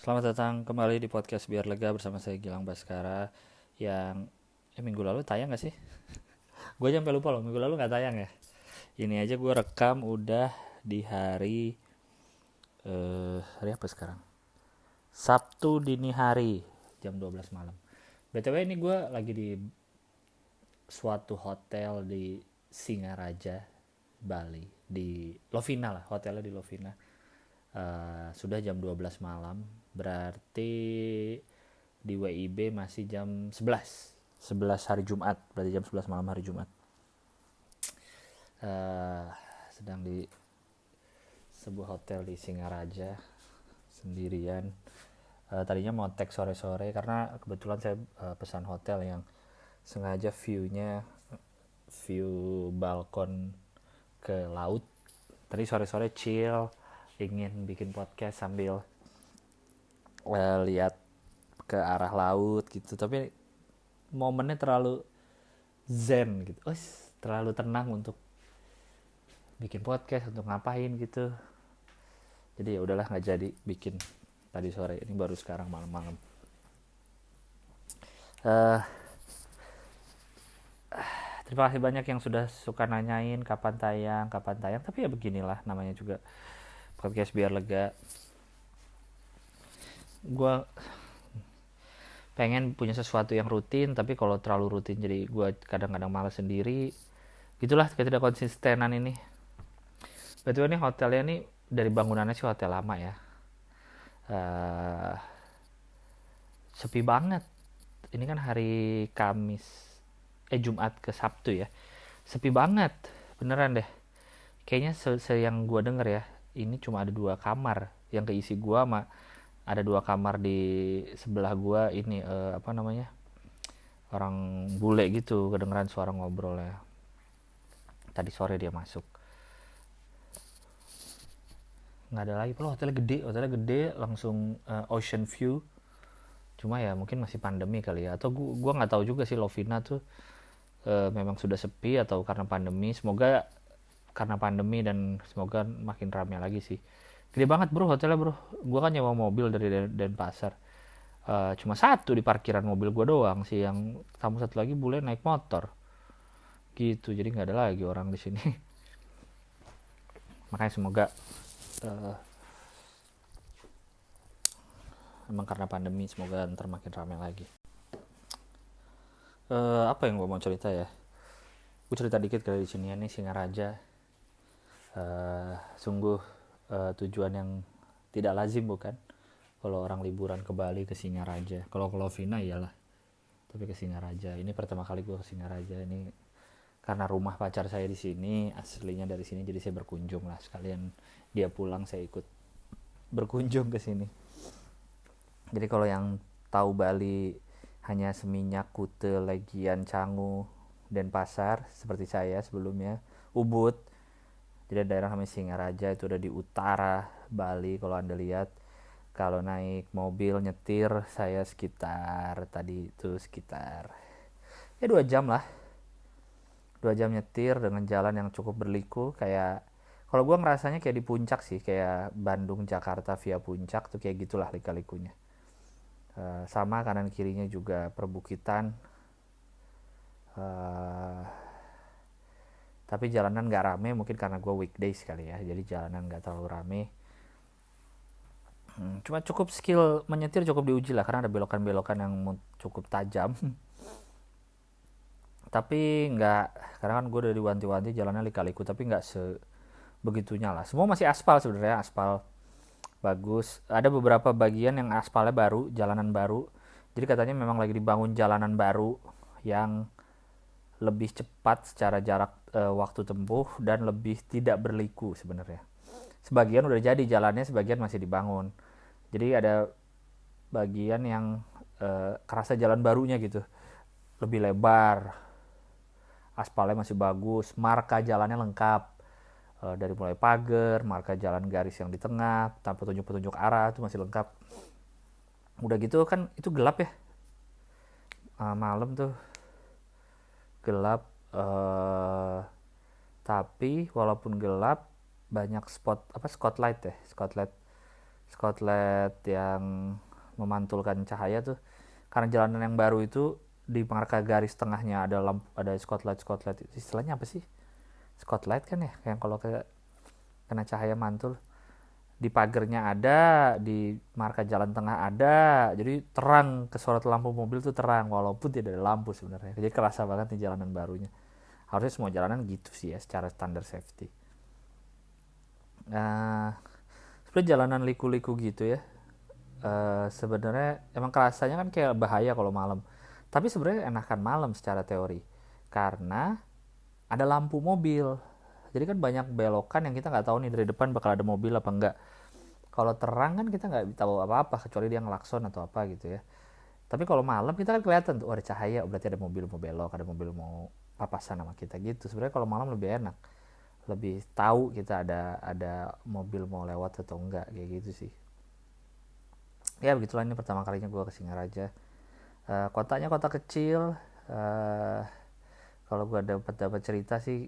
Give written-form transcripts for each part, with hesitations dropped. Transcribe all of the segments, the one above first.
Selamat datang kembali di podcast Biar Lega bersama saya Gilang Baskara yang minggu lalu tayang gak sih? Gue aja sampai lupa loh, minggu lalu gak tayang ya. Ini aja gue rekam udah di hari apa sekarang? Sabtu dini hari jam 12 malam. BTW ini gue lagi di suatu hotel di Singaraja, Bali, di Lovina lah, hotelnya di Lovina. Sudah jam 12 malam, berarti di WIB masih jam 11 hari Jumat, berarti jam 11 malam hari Jumat. uh, Sedang di sebuah hotel di Singaraja sendirian. Tadinya mau tag sore-sore karena kebetulan saya pesan hotel yang sengaja view balkon ke laut. Tadi sore-sore chill, ingin bikin podcast sambil lihat ke arah laut gitu, tapi momennya terlalu zen gitu, terlalu tenang untuk bikin podcast, untuk ngapain gitu. Jadi ya udahlah, nggak jadi bikin tadi sore, ini baru sekarang malam-malam. uh, Terima kasih banyak yang sudah suka nanyain kapan tayang, tapi ya beginilah namanya juga podcast Biar Lega. Gue pengen punya sesuatu yang rutin, tapi kalau terlalu rutin jadi gue kadang-kadang malas sendiri. Gitulah ketidak konsistenan ini. Betul, ini hotelnya nih dari bangunannya sih hotel lama ya. uh, Sepi banget. Ini kan hari Kamis, Jumat ke Sabtu ya. Sepi banget, beneran deh. Kayaknya yang gue denger ya, ini cuma ada 2 kamar yang keisi gue, sama ada 2 kamar di sebelah gue ini, apa namanya, orang bule gitu, kedengeran suara ngobrol ya. Tadi sore dia masuk. Nggak ada lagi, kalau hotelnya gede langsung ocean view. Cuma ya mungkin masih pandemi kali ya, atau gua nggak tahu juga sih Lovina tuh memang sudah sepi atau karena pandemi. Semoga karena pandemi dan semoga makin ramai lagi sih. Gede banget bro hotelnya bro. Gua kan nyewa mobil dari Denpasar. Cuma satu di parkiran mobil gua doang sih, yang tamu satu lagi boleh naik motor gitu, jadi nggak ada lagi orang di sini. Makanya semoga uh, emang karena pandemi semoga ntar makin ramai lagi. Apa yang gue mau cerita ya? Gue cerita dikit kali di sini ya, nih Singaraja. Sungguh tujuan yang tidak lazim bukan? Kalau orang liburan ke Bali ke Singaraja. Kalau ke Lovina iyalah, tapi ke Singaraja. Ini pertama kali gue ke Singaraja. Ini karena rumah pacar saya di sini, aslinya dari sini, jadi saya berkunjung lah. Sekalian dia pulang, saya ikut berkunjung ke sini. Jadi kalau yang tahu Bali hanya Seminyak, Kute, Legian, Canggu, Denpasar seperti saya sebelumnya, Ubud. Jadi daerah namanya Singaraja, itu udah di utara Bali kalau Anda lihat. Kalau naik mobil nyetir saya sekitar tadi itu sekitar ya 2 jam lah. 2 jam nyetir dengan jalan yang cukup berliku, kayak kalau gue ngerasanya kayak di puncak sih, kayak Bandung Jakarta via puncak tuh, kayak gitulah lika-likunya. Sama kanan kirinya juga perbukitan. uh, tapi jalanan nggak rame, mungkin karena gue weekdays kali ya, jadi jalanan nggak terlalu rame. Cuma cukup skill menyetir cukup diuji lah, karena ada belokan-belokan yang cukup tajam. Tapi nggak, karena kan gue udah diwanti-wanti jalannya lika-liku, tapi nggak sebegitunya lah. Semua masih aspal sebenarnya, aspal bagus. Ada beberapa bagian yang aspalnya baru, jalanan baru. Jadi katanya memang lagi dibangun jalanan baru yang lebih cepat secara jarak waktu tempuh dan lebih tidak berliku sebenarnya. Sebagian udah jadi jalannya, sebagian masih dibangun. Jadi ada bagian yang kerasa jalan barunya gitu, lebih lebar, aspalnya masih bagus, marka jalannya lengkap. Dari mulai pagar, marka jalan garis yang di tengah, tanpa petunjuk-petunjuk arah itu masih lengkap. Udah gitu kan itu gelap ya, malam tuh gelap, tapi walaupun gelap banyak spotlight Skotlet yang memantulkan cahaya tuh, karena jalanan yang baru itu di marka garis tengahnya ada lampu, ada skotlet. Istilahnya apa sih, skotlet kan ya, yang kalau kena cahaya mantul, di pagernya ada, di marka jalan tengah ada, jadi terang, kesorot lampu mobil tuh terang walaupun tidak ada lampu sebenarnya. Jadi kerasa banget nih jalanan barunya. Harusnya semua jalanan gitu sih ya secara standar safety. Nah, sebenarnya jalanan liku-liku gitu ya, sebenarnya emang kerasanya kan kayak bahaya kalau malam. Tapi sebenarnya enakan malam secara teori, karena ada lampu mobil. Jadi kan banyak belokan yang kita nggak tahu nih dari depan bakal ada mobil apa enggak. Kalau terang kan kita nggak tahu apa-apa kecuali dia ngelakson atau apa gitu ya. Tapi kalau malam kita kan kelihatan tuh, oh, ada cahaya, berarti ada mobil mau belok, ada mobil mau papasan sama kita gitu. Sebenarnya kalau malam lebih enak, lebih tahu kita ada mobil mau lewat atau enggak kayak gitu sih. Ya begitulah, ini pertama kalinya gue ke Singaraja. Kotanya kota kecil. uh, Kalau gue dapat cerita sih,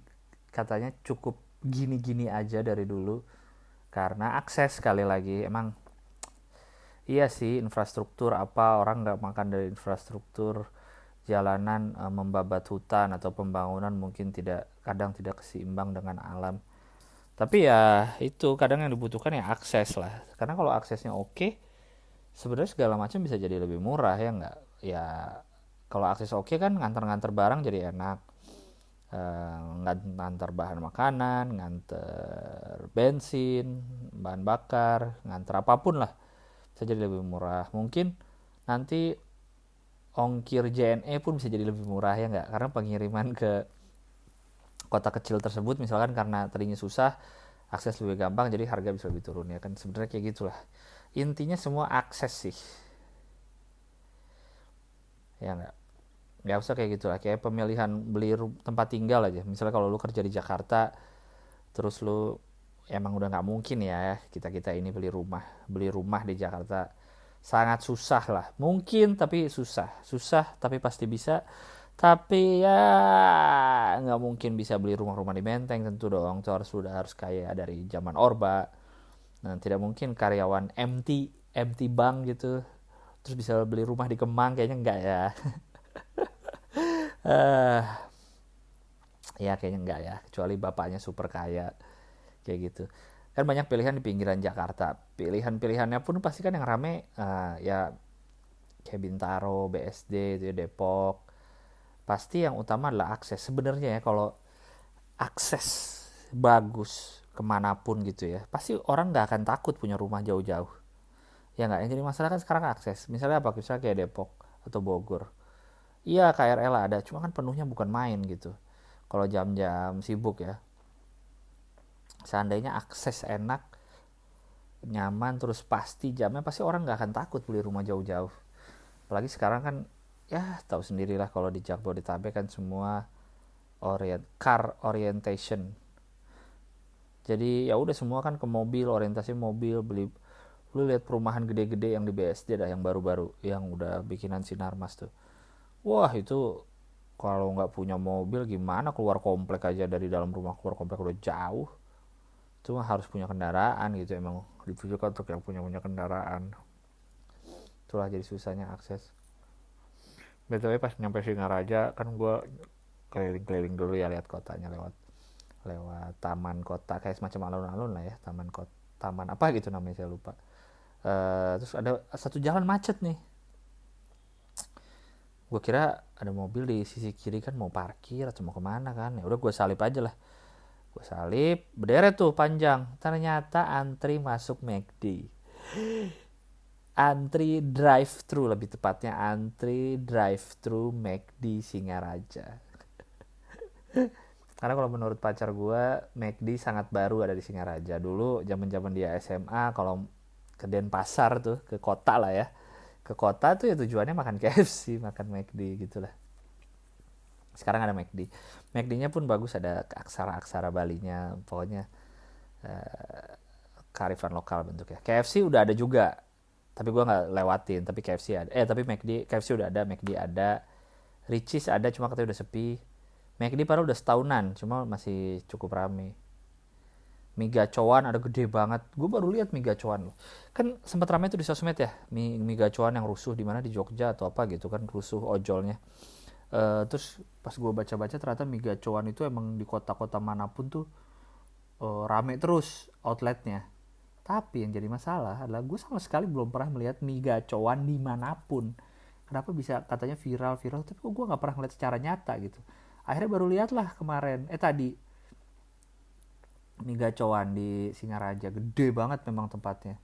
katanya cukup gini-gini aja dari dulu, karena akses sekali lagi. Emang iya sih, infrastruktur apa, orang nggak makan dari infrastruktur. Jalanan membabat hutan atau pembangunan mungkin kadang tidak seimbang dengan alam. Tapi ya itu kadang yang dibutuhkan ya akses lah. Karena kalau aksesnya oke, sebenarnya segala macam bisa jadi lebih murah ya nggak. Ya kalau akses oke kan nganter-nganter barang jadi enak. Nganter bahan makanan, nganter bensin, bahan bakar, nganter apapun lah bisa jadi lebih murah. Mungkin nanti ongkir JNE pun bisa jadi lebih murah ya nggak, karena pengiriman ke kota kecil tersebut misalkan karena tadinya susah, akses lebih gampang, jadi harga bisa lebih turun ya kan. Sebenarnya kayak gitulah, intinya semua akses sih ya nggak usah kayak gitulah, kayak pemilihan beli tempat tinggal aja. Misalnya kalau lu kerja di Jakarta, terus lu emang udah nggak mungkin ya kita kita ini beli rumah di Jakarta, sangat susah lah. Mungkin tapi susah tapi pasti bisa. Tapi ya nggak mungkin bisa beli rumah-rumah di Menteng tentu dong. Itu harus kaya dari zaman Orba. Nah, tidak mungkin karyawan empty bank gitu terus bisa beli rumah di Kemang, kayaknya enggak ya. uh, Ya kayaknya enggak ya, kecuali bapaknya super kaya kayak gitu. Kan banyak pilihan di pinggiran Jakarta. Pilihan-pilihannya pun pasti kan yang rame ya kayak Bintaro, BSD itu ya, Depok. Pasti yang utama adalah akses. Sebenarnya ya kalau akses bagus kemanapun gitu ya, pasti orang nggak akan takut punya rumah jauh-jauh. Ya nggak, yang jadi masalah kan sekarang akses. Misalnya apa? Misalnya kayak Depok atau Bogor. Iya KRL ada, cuma kan penuhnya bukan main gitu. Kalau jam-jam sibuk ya. Seandainya akses enak, nyaman, terus pasti jamnya, pasti orang nggak akan takut beli rumah jauh-jauh. Apalagi sekarang kan ya tahu sendirilah kalau di Jabodetabek kan semua car orientation. Jadi ya udah semua kan ke mobil, orientasi mobil, beli. Lu lihat perumahan gede-gede yang di BSD dah, yang baru-baru yang udah bikinan Sinarmas tuh. Wah, itu kalau nggak punya mobil gimana keluar komplek aja, dari dalam rumah keluar komplek udah jauh. Cuma harus punya kendaraan gitu, emang ditujukan untuk yang punya kendaraan. Itulah jadi susahnya akses. BTW pas nyampe Singaraja kan gue keliling-keliling dulu ya, lihat kotanya lewat lewat taman kota, kayak semacam alun-alun lah ya, taman apa gitu namanya saya lupa. Terus ada satu jalan macet nih. Gue kira ada mobil di sisi kiri kan mau parkir atau mau kemana kan, ya udah gue salip aja lah. Gue salip, berderet tuh panjang, ternyata antri masuk McD. Antri drive thru, lebih tepatnya antri drive thru McD Singaraja. Karena kalau menurut pacar gue, McD sangat baru ada di Singaraja. Dulu zaman dia SMA, kalau ke Denpasar tuh, ke kota lah ya, ke kota tuh ya tujuannya makan KFC, makan McD gitulah. Sekarang ada McD. McD-nya pun bagus, ada aksara-aksara Balinya, pokoknya kearifan lokal bentuknya. KFC udah ada juga, tapi gue nggak lewatin. Tapi KFC ada. Tapi KFC udah ada, McD ada, Ricis ada, cuma katanya udah sepi. McD padahal udah setahunan, cuma masih cukup rame. Mie gacoan ada gede banget. Gue baru lihat mie gacoan loh. Kan sempat ramai tuh di sosmed ya, mie gacoan yang rusuh di mana di Jogja atau apa gitu kan, rusuh ojolnya. Terus pas gue baca-baca ternyata mie gacoan itu emang di kota-kota manapun tuh rame terus outletnya. Tapi yang jadi masalah adalah gue sama sekali belum pernah melihat mie gacoan dimanapun. Kenapa bisa katanya viral-viral, tapi gue nggak pernah melihat secara nyata gitu. Akhirnya baru lihat lah kemarin, tadi mie gacoan di Singaraja, gede banget memang tempatnya.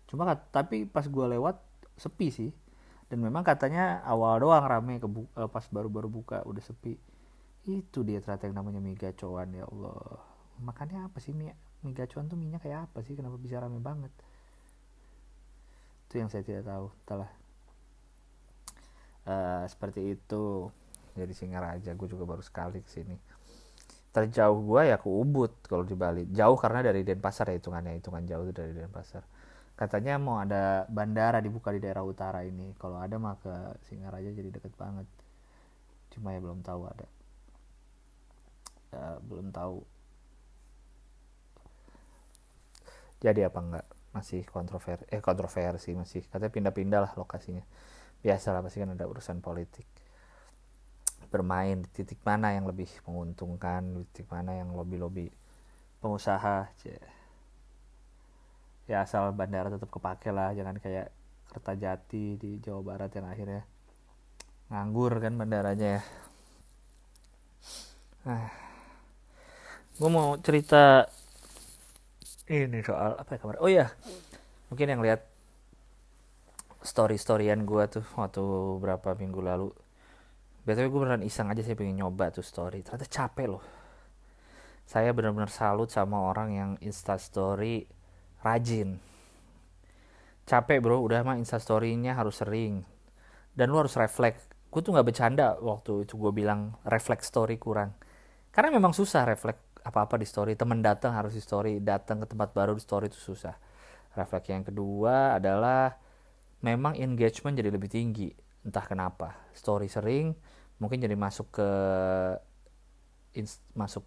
Cuma tapi pas gue lewat sepi sih. Dan memang katanya awal doang rame, pas baru-baru buka udah sepi. Itu dia ternyata yang namanya mie gacoan, ya Allah. Makannya apa sih mie gacoan tuh, minyak kayak apa sih, kenapa bisa rame banget? Itu yang saya tidak tahu. Entahlah. Seperti itu. Jadi Singaraja, gue juga baru sekali kesini. Terjauh gue ya ke Ubud kalau di Bali. Jauh karena dari Denpasar ya, hitungan jauh tuh dari Denpasar. Katanya mau ada bandara dibuka di daerah utara ini. Kalau ada mah ke Singaraja jadi deket banget. Cuma ya belum tahu ada. Belum tahu jadi apa enggak. Masih kontroversi masih. Katanya pindah-pindah lah lokasinya. Biasalah, pasti kan ada urusan politik. Bermain di titik mana yang lebih menguntungkan, di titik mana yang lobby-lobby pengusaha. Ya asal bandara tetap kepake lah, jangan kayak Kertajati di Jawa Barat yang akhirnya nganggur kan bandaranya ya. Gue mau cerita ini soal apa ya kemarin. Oh ya, mungkin yang lihat story-storyan gue tuh waktu berapa minggu lalu. Biasanya gue beneran iseng aja sih, pengen nyoba tuh story. Ternyata capek loh. Saya benar-benar salut sama orang yang instastory rajin. Capek bro, udah mah instastory-nya harus sering. Dan lu harus refleks. Gue tuh gak bercanda waktu itu gue bilang refleks story kurang. Karena memang susah refleks apa-apa di story. Temen datang harus di story, datang ke tempat baru di story itu susah. Refleks yang kedua adalah memang engagement jadi lebih tinggi. Entah kenapa. Story sering, mungkin jadi masuk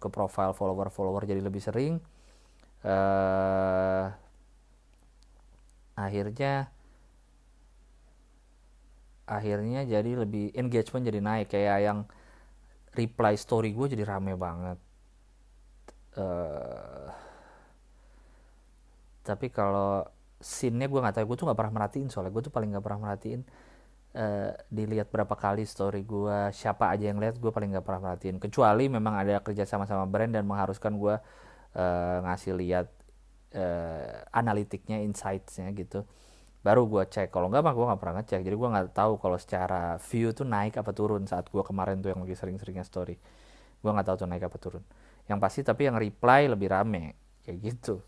ke profile follower jadi lebih sering. Akhirnya jadi lebih engagement, jadi naik. Kayak yang reply story gue jadi rame banget. Tapi kalau scene-nya gue nggak tahu. Gue tuh nggak pernah merhatiin, soalnya gue tuh paling nggak pernah merhatiin dilihat berapa kali story gue, siapa aja yang lihat, gue paling nggak pernah merhatiin. Kecuali memang ada kerja sama brand dan mengharuskan gue ngasih lihat analitiknya, insights-nya gitu, baru gue cek. Kalau nggak mah gue nggak pernah ngecek. Jadi gue nggak tahu kalau secara view tuh naik apa turun saat gue kemarin tuh yang lagi sering-seringnya story. Gue nggak tahu tuh naik apa turun. Yang pasti tapi yang reply lebih rame kayak gitu.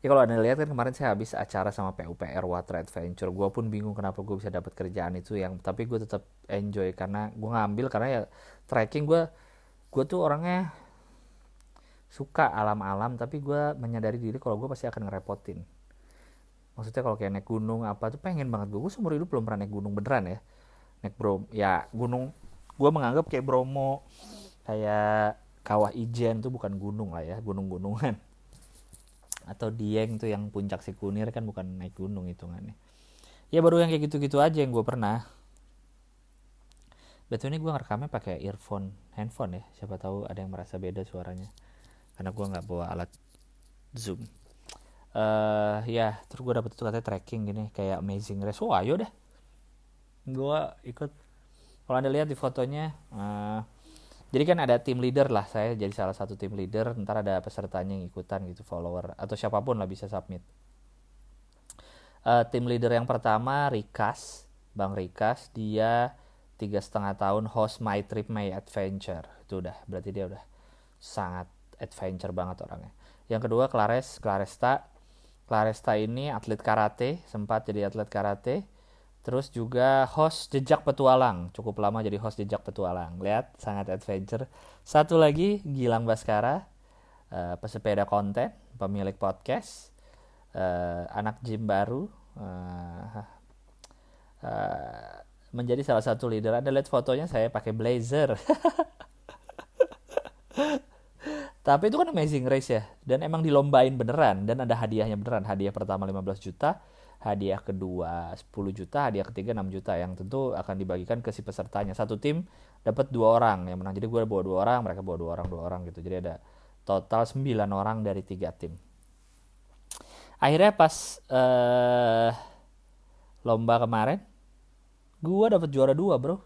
Ya kalau anda lihat kan kemarin saya habis acara sama PUPR Water Adventure. Gue pun bingung kenapa gue bisa dapat kerjaan itu, yang tapi gue tetap enjoy karena gue ngambil karena ya trekking. Gue tuh orangnya suka alam-alam, tapi gue menyadari diri kalau gue pasti akan ngerepotin. Maksudnya kalau kayak naik gunung apa tuh pengen banget gue seumur hidup belum pernah naik gunung beneran ya. Naik ya gunung, gue menganggap kayak Bromo, kayak Kawah Ijen tuh bukan gunung lah ya, gunung-gunungan. Atau Dieng tuh yang puncak Sikunir kan bukan naik gunung hitungannya. Ya baru yang kayak gitu-gitu aja yang gue pernah. Betul, ini gue ngerekamnya pakai earphone handphone ya, siapa tahu ada yang merasa beda suaranya karena gue nggak bawa alat zoom. Ya terus gue dapet tuh katanya tracking gini kayak Amazing Race. Oh ayo deh, gue ikut. Kalau anda lihat di fotonya, jadi kan ada tim leader lah, saya jadi salah satu tim leader. Ntar ada pesertanya yang ikutan gitu, follower atau siapapun lah bisa submit. Tim leader yang pertama Rikas, Bang Rikas, dia 3,5 tahun host My Trip My Adventure. Itu udah berarti dia udah sangat adventure banget orangnya. Yang kedua Claresta ini atlet karate, sempat jadi atlet karate. Terus juga host Jejak Petualang, cukup lama jadi host Jejak Petualang. Lihat, sangat adventure. Satu lagi Gilang Baskara, pesepeda konten, pemilik podcast, anak gym baru, menjadi salah satu leader. Anda lihat fotonya saya pakai blazer. Tapi itu kan amazing race ya. Dan emang dilombain beneran. Dan ada hadiahnya beneran. Hadiah pertama 15 juta. Hadiah kedua 10 juta. Hadiah ketiga 6 juta. Yang tentu akan dibagikan ke si pesertanya. Satu tim dapat 2 orang yang menang. Jadi gue bawa 2 orang. Mereka bawa 2 orang gitu. Jadi ada total 9 orang dari 3 tim. Akhirnya pas lomba kemarin. Gue dapet juara 2 bro.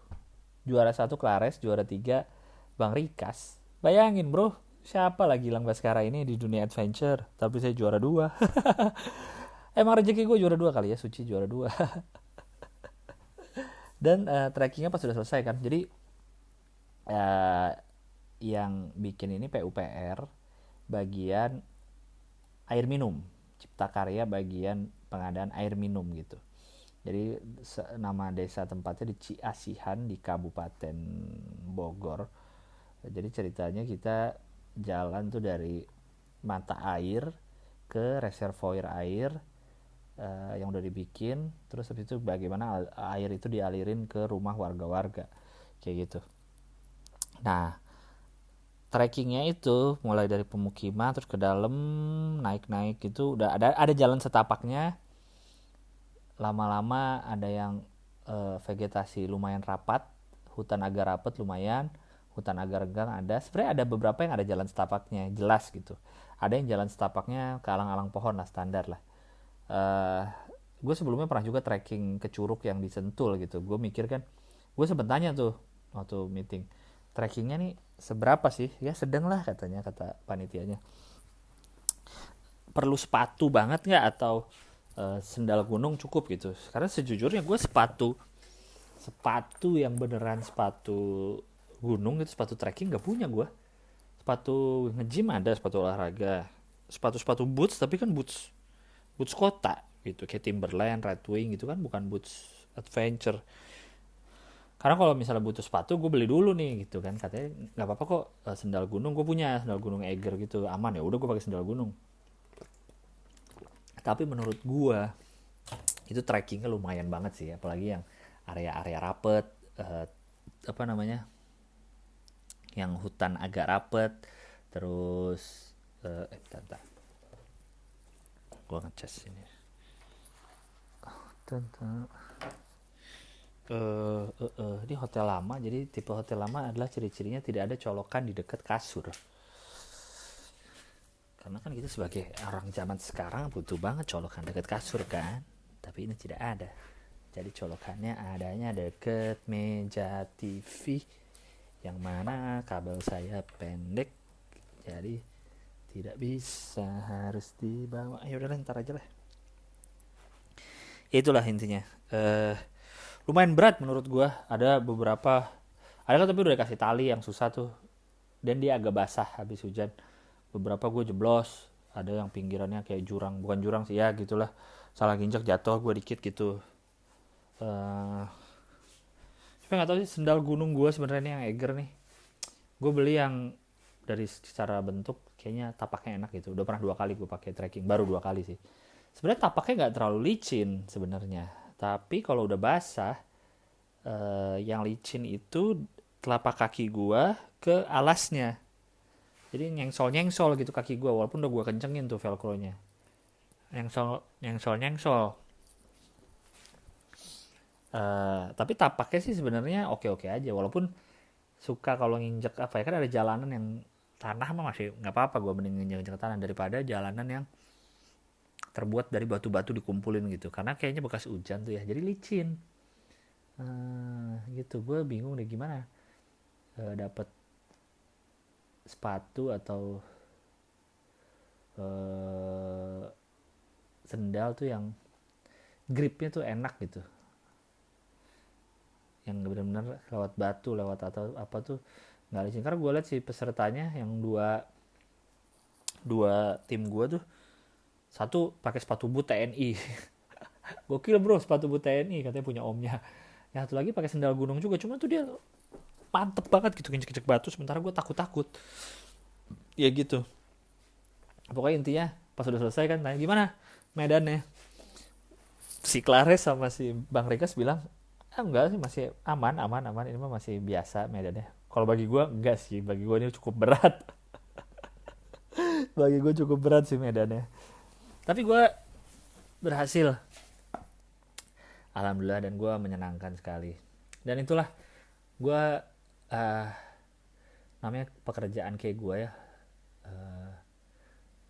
Juara 1 Clares. Juara 3 Bang Rikas. Bayangin bro. Siapa lagi Gilang Baskara ini di dunia adventure, tapi saya juara 2. Emang rezeki gue juara 2 kali ya, Suci juara 2. Dan trackingnya pas sudah selesai kan. Jadi yang bikin ini PUPR bagian air minum, Cipta Karya bagian pengadaan air minum gitu. Jadi nama desa tempatnya di Ciasihan di Kabupaten Bogor. Jadi ceritanya kita jalan tuh dari mata air ke reservoir air yang udah dibikin, terus habis itu bagaimana air itu dialirin ke rumah warga-warga kayak gitu. Nah, trekkingnya itu mulai dari pemukiman terus ke dalam naik-naik gitu, udah ada jalan setapaknya. Lama-lama ada yang vegetasi lumayan rapat, hutan agak rapat lumayan, hutan agak renggang ada. Sebenarnya ada beberapa yang ada jalan setapaknya jelas gitu. Ada yang jalan setapaknya ke alang-alang pohon lah, standar lah. Gue sebelumnya pernah juga trekking ke Curug yang di Sentul gitu. Gue mikir kan, gue sempet tanya tuh waktu meeting, trekkingnya nih seberapa sih? Ya sedang lah katanya, kata panitianya. Perlu sepatu banget nggak atau sendal gunung cukup gitu? Karena sejujurnya gue sepatu yang beneran sepatu gunung gitu, sepatu trekking gak punya gue. Sepatu nge-gym ada, sepatu olahraga, sepatu boots, tapi kan boots kota gitu, kayak Timberland, Red Wing gitu kan, bukan boots adventure. Karena kalau misalnya butuh sepatu gue beli dulu nih gitu kan, katanya nggak apa-apa kok, sendal gunung gue punya, sendal gunung Eiger gitu aman, ya udah gue pakai sendal gunung. Tapi menurut gue itu trekkingnya lumayan banget sih, apalagi yang area-area rapet, apa namanya, yang hutan agak rapet, terus bentar gue ngecas ini. Ini hotel lama, jadi tipe hotel lama adalah ciri-cirinya tidak ada colokan di dekat kasur. Karena kan kita sebagai orang zaman sekarang butuh banget colokan dekat kasur kan, tapi ini tidak ada. Jadi colokannya adanya dekat meja TV, yang mana kabel saya pendek, jadi tidak bisa, harus dibawa. Ayo udah ntar aja lah. Itulah intinya. Lumayan berat menurut gue. Ada beberapa, ada kan tapi udah dikasih tali yang susah tuh, dan dia agak basah habis hujan. Beberapa gue jeblos, ada yang pinggirannya kayak jurang, bukan jurang sih ya gitulah, salah ginjak jatuh gue dikit gitu. Tapi nggak tahu sih, sendal gunung gue sebenarnya yang Eiger nih, gue beli yang dari secara bentuk kayaknya tapaknya enak gitu. Udah pernah 2 kali gue pakai trekking, baru 2 kali sih. Sebenarnya tapaknya nggak terlalu licin sebenarnya, tapi kalau udah basah, yang licin itu telapak kaki gue ke alasnya. Jadi nyengsol gitu kaki gue, walaupun udah gue kencengin tuh velcro-nya. Nyengsol. Tapi tapaknya sih sebenarnya oke aja, walaupun suka kalau nginjek apa ya, kan ada jalanan yang tanah mah masih nggak apa-apa, gue mending nginjek tanah daripada jalanan yang terbuat dari batu-batu dikumpulin gitu, karena kayaknya bekas hujan tuh ya, jadi licin. Gitu, gue bingung deh gimana dapat sepatu atau sendal tuh yang gripnya tuh enak gitu, yang benar-benar lewat batu, lewat atau apa tuh nggak licin. Karena gue lihat si pesertanya yang dua tim gue tuh, satu pakai sepatu boot TNI. Gokil bro, sepatu boot TNI katanya punya omnya. Yang satu lagi pakai sendal gunung juga, cuma tuh dia mantep banget gitu injek-injek batu, sementara gue takut ya gitu. Pokoknya intinya pas udah selesai kan tanya gimana medannya, si Clares sama si Bang Rikas bilang enggak sih, masih aman, ini mah masih biasa medannya. Kalau bagi gue enggak sih, bagi gue ini cukup berat. Bagi gue cukup berat sih medannya. Tapi gue berhasil, alhamdulillah, dan gue menyenangkan sekali. Dan itulah gue, uh, namanya pekerjaan kayak gue ya, uh,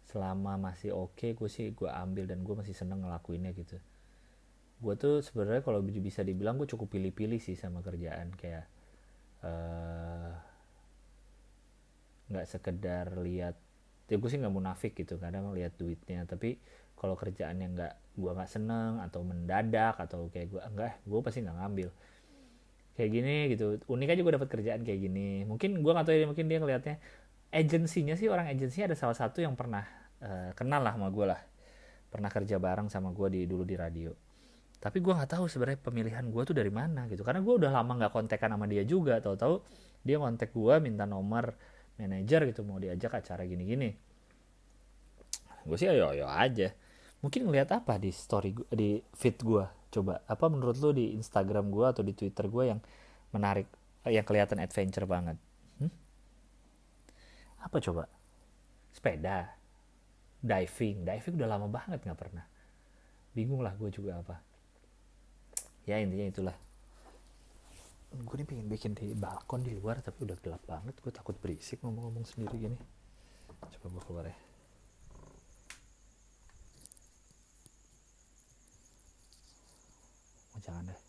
selama masih oke, gue ambil dan gue masih seneng ngelakuinnya gitu. Gue tuh sebenarnya kalau bisa dibilang gue cukup pilih-pilih sih sama kerjaan, kayak nggak sekedar lihat, ya gue sih nggak munafik gitu, kadang lihat duitnya, tapi kalau kerjaan yang gue nggak seneng atau mendadak atau kayak gue pasti nggak ngambil. Kayak gini gitu, unik aja gue dapat kerjaan kayak gini. Mungkin gue nggak tahu ya, mungkin dia ngelihatnya agensinya sih, orang agensinya ada salah satu yang pernah kenal lah sama gue lah, pernah kerja bareng sama gue dulu di radio. Tapi gue nggak tahu sebenarnya pemilihan gue tuh dari mana gitu, karena gue udah lama nggak kontekan sama dia juga. Tahu-tahu dia kontak gue minta nomor manajer gitu, mau diajak acara gini-gini. Gue sih ayo ayo aja. Mungkin ngelihat apa di story gua, di feed gue, coba apa menurut lu di Instagram gue atau di Twitter gue yang menarik, yang kelihatan adventure banget? hmm? Apa coba? Sepeda, diving udah lama banget nggak pernah. Bingung lah gue juga apa. Ya intinya itulah. Gue nih pengen bikin di balkon di luar, tapi udah gelap banget, gue takut berisik ngomong-ngomong sendiri gini. Coba gue keluar ya. Oh, jangan deh.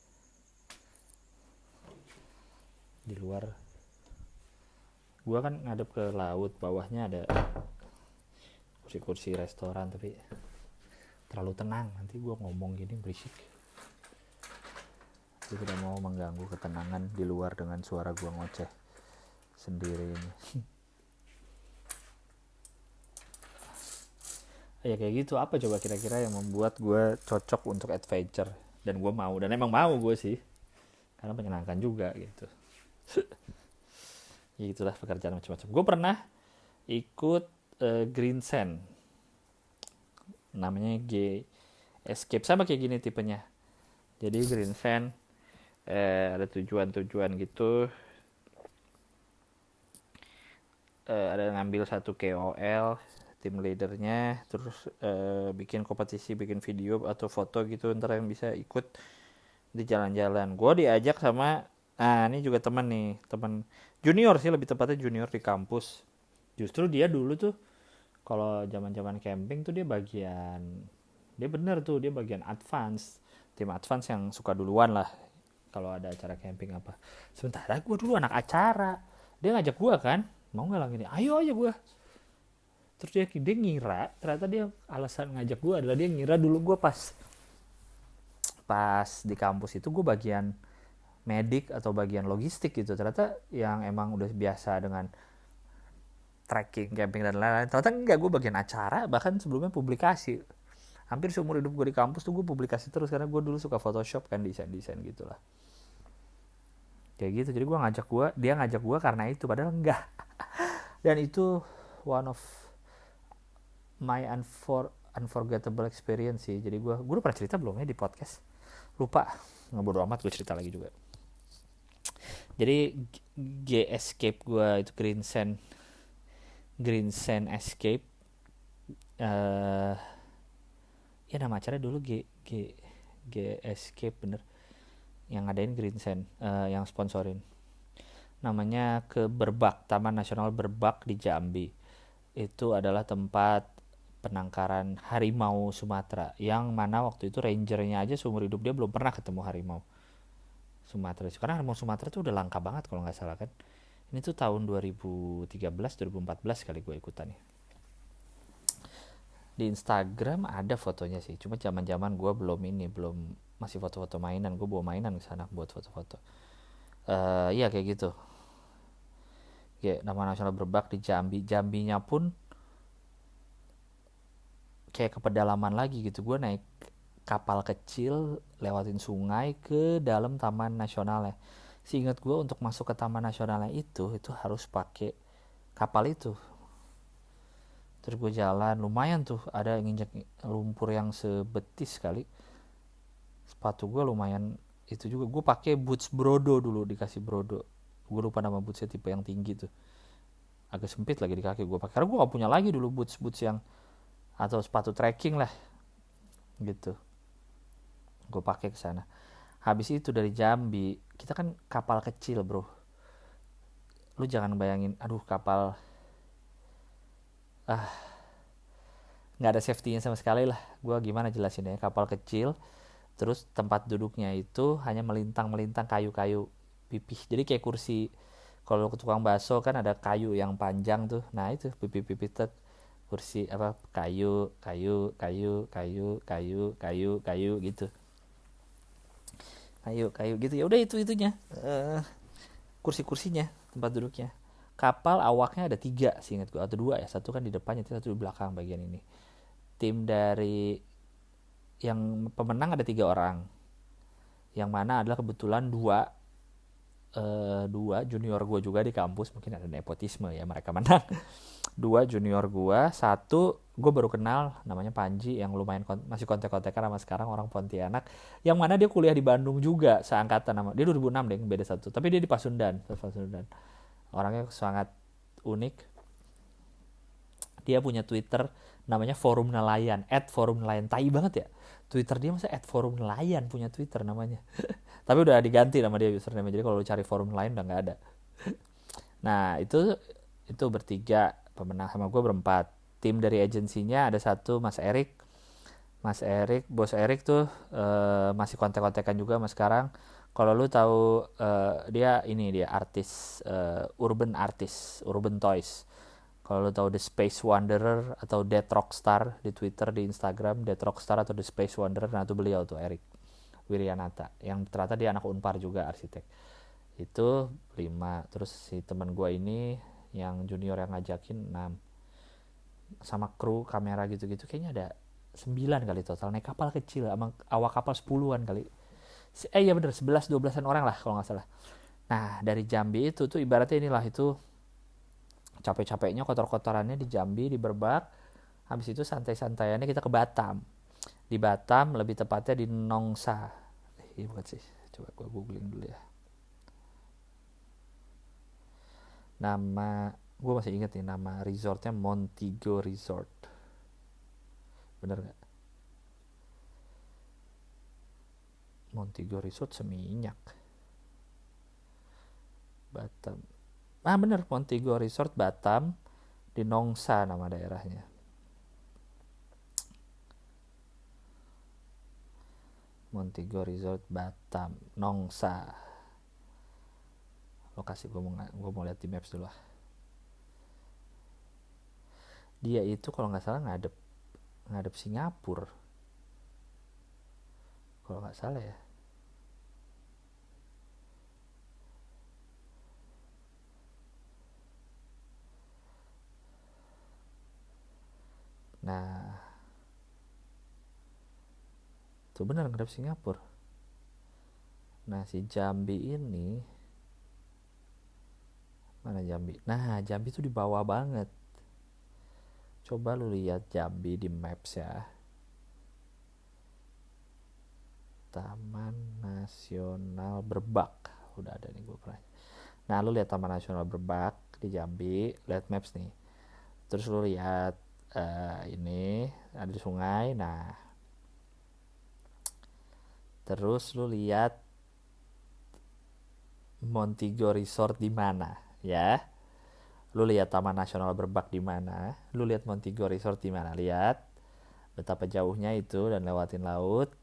Di luar gue kan ngadep ke laut, bawahnya ada kursi-kursi restoran, tapi terlalu tenang, nanti gue ngomong gini berisik. Gue tidak mau mengganggu ketenangan di luar dengan suara gue ngoceh sendiri ini. Ya kayak gitu. Apa coba kira-kira yang membuat gue cocok untuk adventure dan gue mau, dan emang mau gue sih, karena menyenangkan juga gitu. Ya itulah pekerjaan macam-macam. Gue pernah ikut Green Sand, namanya G Escape, sama kayak gini tipenya. Jadi Green Sand ada tujuan-tujuan gitu, ada ngambil satu KOL, tim leadernya, terus bikin kompetisi, bikin video atau foto gitu, ntar yang bisa ikut di jalan-jalan. Gue diajak sama, nah ini juga teman nih, teman junior sih, lebih tepatnya junior di kampus. Justru dia dulu tuh kalau zaman-zaman camping tuh dia bener tuh, dia bagian advance, tim advance yang suka duluan lah kalau ada acara camping apa. Sementara gue dulu anak acara, dia ngajak gue kan, mau nggak lah gini, ayo aja gue. Terus dia ngira, ternyata dia alasan ngajak gue adalah dia ngira dulu gue pas di kampus itu gue bagian medik atau bagian logistik gitu. Ternyata yang emang udah biasa dengan trekking, camping dan lain-lain. Ternyata enggak, gue bagian acara, bahkan sebelumnya publikasi. Hampir seumur hidup gue di kampus tuh gue publikasi terus, karena gue dulu suka Photoshop kan, desain gitulah. Kayak gitu. Jadi dia ngajak gue karena itu, padahal enggak. Dan itu one of my unforgettable experience sih. Jadi gue udah pernah cerita belum ya di podcast? Lupa, nggak, bodo amat, gue cerita lagi juga. Jadi G Escape gue itu Green Sand Escape, ya nama acaranya dulu G Escape bener, yang ngadain Green Sand, yang sponsorin. Namanya ke Berbak, Taman Nasional Berbak di Jambi. Itu adalah tempat penangkaran harimau Sumatera, yang mana waktu itu rangernya aja seumur hidup dia belum pernah ketemu harimau Sumatera. Karena harimau Sumatera tuh udah langka banget kalau nggak salah kan. Ini tuh tahun 2013-2014 kali gue ikutan ya. Di Instagram ada fotonya sih, cuma zaman-zaman gue belum masih foto-foto mainan, gue bawa mainan ke sana buat foto-foto. Iya kayak gitu. Ya, nama nasional Berbak di Jambi. Jambinya pun kayak ke pedalaman lagi gitu. Gue naik kapal kecil lewatin sungai ke dalam taman nasionalnya. Seingat gue untuk masuk ke taman nasionalnya itu harus pakai kapal itu. Terus gue jalan, lumayan tuh, ada nginjek lumpur yang sebetis kali. Sepatu gue lumayan itu juga. Gue pakai boots Brodo dulu, dikasih Brodo. Gue lupa nama bootsnya, tipe yang tinggi tuh. agak sempit lagi di kaki gue pakai, karena gue gak punya lagi dulu boots yang atau sepatu trekking lah gitu, gue pakai ke sana. Habis itu dari Jambi kita kan kapal kecil bro, lu jangan bayangin, aduh kapal nggak ada safety-nya sama sekali lah. Gue gimana jelasinnya, kapal kecil terus tempat duduknya itu hanya melintang kayu-kayu pipih, jadi kayak kursi kalau ke tukang bakso kan ada kayu yang panjang tuh, nah itu pipih-pipih tek, kursi apa, kayu kayu kayu kayu kayu kayu kayu gitu, kayu kayu gitu, ya udah itu itunya, kursi-kursinya, tempat duduknya. Kapal awaknya ada 3 sih ingat gue, atau 2 ya, satu kan di depannya, satu di belakang bagian ini. Tim dari yang pemenang ada 3 orang, yang mana adalah kebetulan dua junior gue juga di kampus, mungkin ada nepotisme ya mereka menang. 2 junior gue, satu gue baru kenal namanya Panji, yang lumayan masih kontek-kontekan sama sekarang, orang Pontianak, yang mana dia kuliah di Bandung juga seangkatan sama dia, 2006 deh, beda satu, tapi dia di Pasundan. Orangnya sangat unik. Dia punya Twitter namanya Forum Nelayan, @forum_nelayan, tai banget ya Twitter dia, masa @forum_nelayan punya Twitter namanya. Tapi udah diganti nama dia username, jadi kalau lu cari forum lain udah nggak ada. Nah itu bertiga pemenang, sama gue berempat. Tim dari agensinya ada satu Mas Erik, bos Erik tuh masih kontek-kontekan juga mas sekarang. Kalau lu tahu dia artis, urban toys. Kalau lu tahu The Space Wanderer atau Dead Rockstar di Twitter, di Instagram, Dead Rockstar atau The Space Wanderer, nah itu beliau tuh Erik Wiryanata, yang ternyata dia anak Unpar juga, arsitek. Itu 5. Terus si teman gue ini yang junior yang ngajakin 6, sama kru kamera gitu-gitu kayaknya ada 9 kali total, naik kapal kecil sama awak kapal 10-an kali. Iya bener, 11-12an orang lah kalau gak salah. Nah dari Jambi itu tuh ibaratnya inilah, itu capek-capeknya, kotor-kotorannya di Jambi, di Berbak. Habis itu santai-santaiannya kita ke Batam. Di Batam, lebih tepatnya di Nongsa. Iya bukan sih, coba gue googling dulu ya. Nama, gue masih inget nih nama resortnya, Montego Resort. Bener gak? Montego Resort Seminyak, Batam. Bener, Montego Resort Batam, di Nongsa nama daerahnya. Montego Resort Batam, Nongsa. Lokasi gue mau lihat di maps dulu lah. Dia itu kalau nggak salah ngadep Singapura. Kalau nggak salah ya. Nah, tuh benar ngadep Singapura. Nah, si Jambi ini, mana Jambi? Nah, Jambi tuh di bawah banget. Coba lu lihat Jambi di maps ya. Taman Nasional Berbak. Udah ada nih gue pernah. Nah, lu lihat Taman Nasional Berbak di Jambi, lihat maps nih. Terus lu lihat ini ada sungai. Nah, terus lu lihat Montego Resort di mana, ya? Lu lihat Taman Nasional Berbak di mana? Lu lihat Montego Resort di mana? Lihat betapa jauhnya itu dan lewatin laut.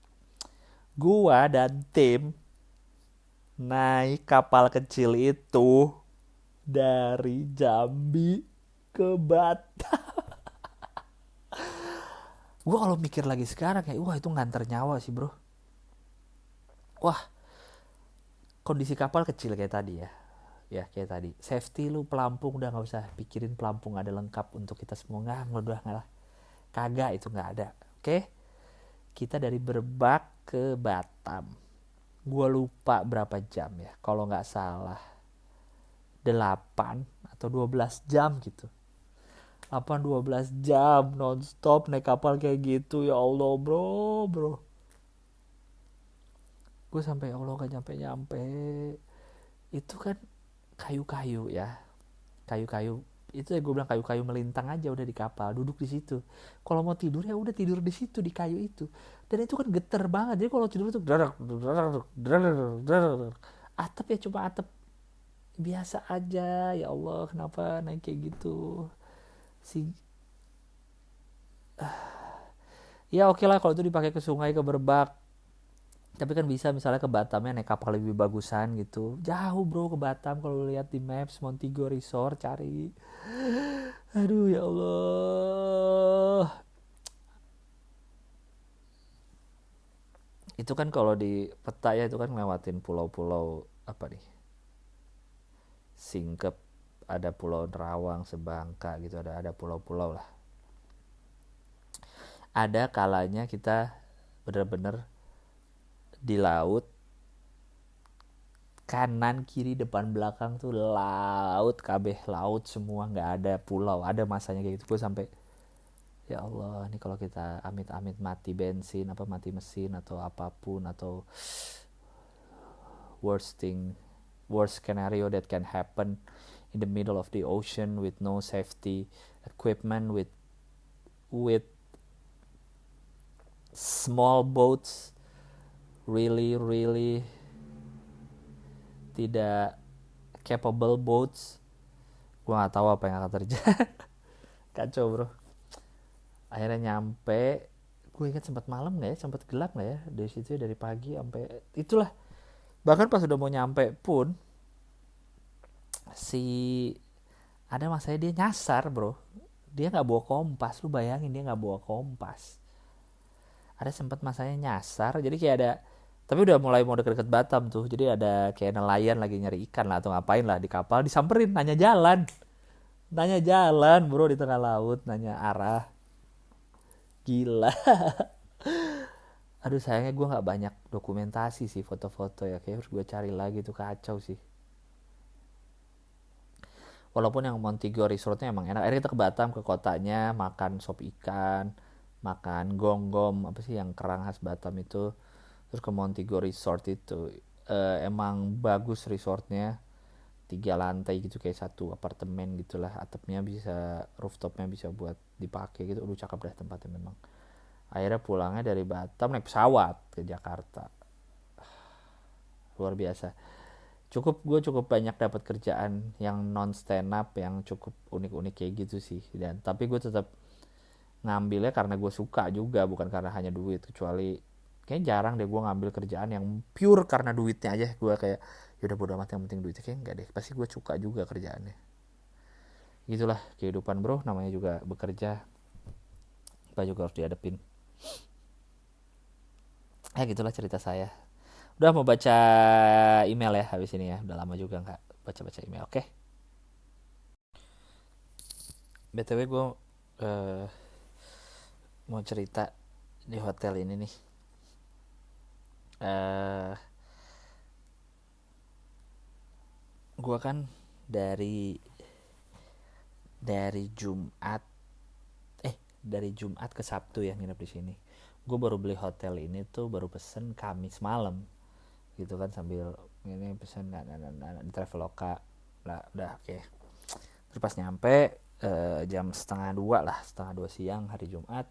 Gua dan tim naik kapal kecil itu dari Jambi ke Batam. Gue kalau mikir lagi sekarang kayak, wah itu nganter nyawa sih bro. Wah, kondisi kapal kecil kayak tadi ya. Ya kayak tadi, safety lu, pelampung udah nggak usah pikirin, pelampung ada lengkap untuk kita semua, udah nggak lah, kagak, itu nggak ada. Oke, kita dari Berbak ke Batam, gue lupa berapa jam ya, kalau nggak salah 8 atau 12 jam gitu. 8-12 jam nonstop naik kapal kayak gitu, ya Allah bro. Gue sampai Allah gak nyampe. Itu kan kayu-kayu ya, kayu-kayu Itu ya gue bilang kayu-kayu melintang aja udah di kapal, duduk di situ. Kalau mau tidur ya udah tidur di situ di kayu itu. Dan itu kan geter banget. Jadi kalau tidur tuh atap ya cuma atap biasa aja. Ya Allah, kenapa naik kayak gitu? Si ya oke lah kalau itu dipakai ke sungai ke Berbak. Tapi kan bisa misalnya ke Batamnya naik kapal lebih bagusan gitu. Jauh bro ke Batam kalau lihat di Maps Montego Resort cari. Aduh ya Allah. Itu kan kalau di peta ya itu kan ngelewatin pulau-pulau apa nih? Singkep, ada Pulau Nerawang, Sebangka gitu, ada pulau-pulau lah. Ada kalanya kita bener-bener di laut, kanan kiri depan belakang tuh laut, kabeh laut semua, nggak ada pulau. Ada masanya kayak gitu. Gue sampai ya Allah, ini kalau kita amit-amit mati bensin apa mati mesin atau apapun, atau worst thing, worst scenario that can happen in the middle of the ocean with no safety equipment, with small boats, really really tidak capable boats. Gue nggak tahu apa yang akan terjadi. Kacau bro. Akhirnya nyampe, gue ingat sempat malam nggak ya, sempat gelap nggak ya dari situ ya, dari pagi sampai itulah. Bahkan pas udah mau nyampe pun si ada masanya dia nyasar bro. Dia nggak bawa kompas, lu bayangin dia nggak bawa kompas. Ada sempat masanya nyasar, jadi kayak ada, tapi udah mulai mau deket-deket Batam tuh, jadi ada kayak nelayan lagi nyari ikan lah atau ngapain lah di kapal, disamperin nanya jalan bro di tengah laut, nanya arah. Gila. Aduh sayangnya gue nggak banyak dokumentasi sih, foto-foto ya, kayak harus gue cari lagi tuh, kacau sih. Walaupun yang Montego Resortnya emang enak. Akhirnya kita ke Batam, ke kotanya, makan sop ikan, makan gonggom, apa sih yang kerang khas Batam itu. Terus ke Montego Resort itu. Emang bagus resortnya. 3 lantai gitu, kayak satu apartemen gitulah. Atapnya bisa, rooftopnya bisa buat dipakai gitu. Udah cakep dah tempatnya memang. Akhirnya pulangnya dari Batam naik pesawat ke Jakarta. Luar biasa. Gue cukup banyak dapat kerjaan yang non stand up yang cukup unik-unik kayak gitu sih. Dan tapi gue tetap ngambilnya karena gue suka juga, bukan karena hanya duit. Kecuali kayak jarang deh gue ngambil kerjaan yang pure karena duitnya aja. Gue kayak yaudah bodo amat yang penting duitnya, kayak enggak deh, pasti gue suka juga kerjaannya. Gitulah kehidupan bro, namanya juga bekerja, apa juga harus dihadapin. Gitulah cerita saya. Udah mau baca email ya habis ini ya. Udah lama juga nggak baca-baca email. Oke. BTW gue uh, mau cerita di hotel ini nih. Uh, gue kan dari Jumat dari Jumat ke Sabtu ya nginep di sini. Gue baru beli hotel ini tuh baru pesen Kamis malam gitu kan, sambil ini pesen di Traveloka lah, udah oke. Terus pas nyampe jam setengah 2 lah, setengah 2 siang hari Jumat,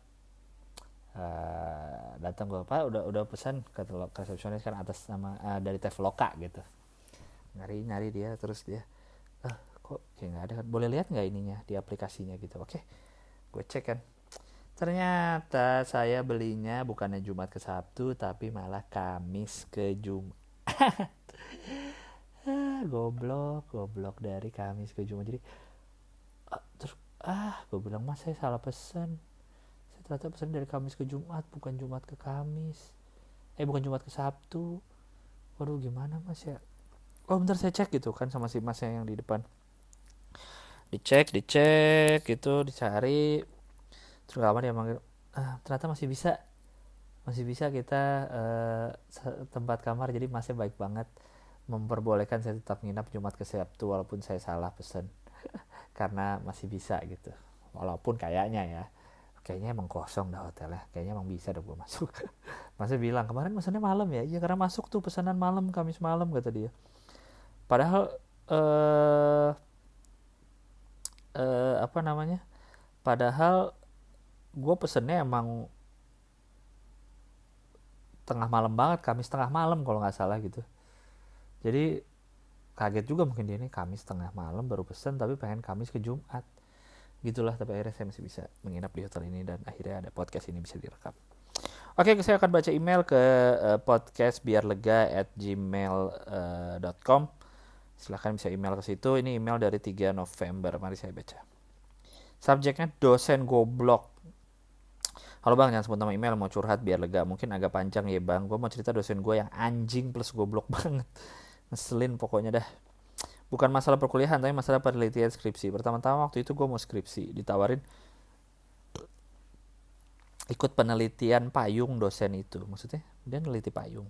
datang gue, Pak udah pesan ke resepsionis kan atas nama dari Traveloka gitu. Nyari dia, terus dia kok kayak nggak ada kan, boleh lihat nggak ininya di aplikasinya gitu. Oke, gue cek kan, ternyata saya belinya bukannya Jumat ke Sabtu tapi malah Kamis ke Jumat. goblok dari Kamis ke Jumat. Jadi terus gue bilang, Mas saya salah pesan, saya ternyata pesan dari Kamis ke Jumat bukan Jumat ke Kamis, bukan Jumat ke Sabtu. Waduh gimana Mas ya, bentar saya cek gitu kan sama si Masnya yang di depan. Dicek gitu, dicari, terus lama dia manggil, ternyata masih bisa kita tempat kamar. Jadi Masnya baik banget memperbolehkan saya tetap nginap Jumat ke Sabtu walaupun saya salah pesan. Karena masih bisa gitu, walaupun kayaknya emang kosong dah hotelnya, kayaknya emang bisa dah gue masuk. Masnya bilang kemarin pesannya malam ya, iya karena masuk tuh pesanan malam, Kamis malam kata dia. Padahal apa namanya, padahal gue pesennya emang tengah malam banget, Kamis tengah malam kalau nggak salah gitu. Jadi kaget juga mungkin dia ini Kamis tengah malam baru pesen tapi pengen Kamis ke Jumat gitulah. Tapi akhirnya saya masih bisa menginap di hotel ini dan akhirnya ada podcast ini bisa direkam. Oke, saya akan baca email ke podcastbiarlega@gmail.com. Silahkan bisa email ke situ. Ini email dari 3 November. Mari saya baca. Subjeknya dosen goblok. Halo bang, jangan sebut nama email, mau curhat biar lega. Mungkin agak panjang ya bang. Gue mau cerita dosen gue yang anjing plus goblok banget. Ngeselin pokoknya dah. Bukan masalah perkuliahan, tapi masalah penelitian skripsi. Pertama-tama waktu itu gue mau skripsi, ditawarin ikut penelitian payung dosen itu. Maksudnya dia neliti payung.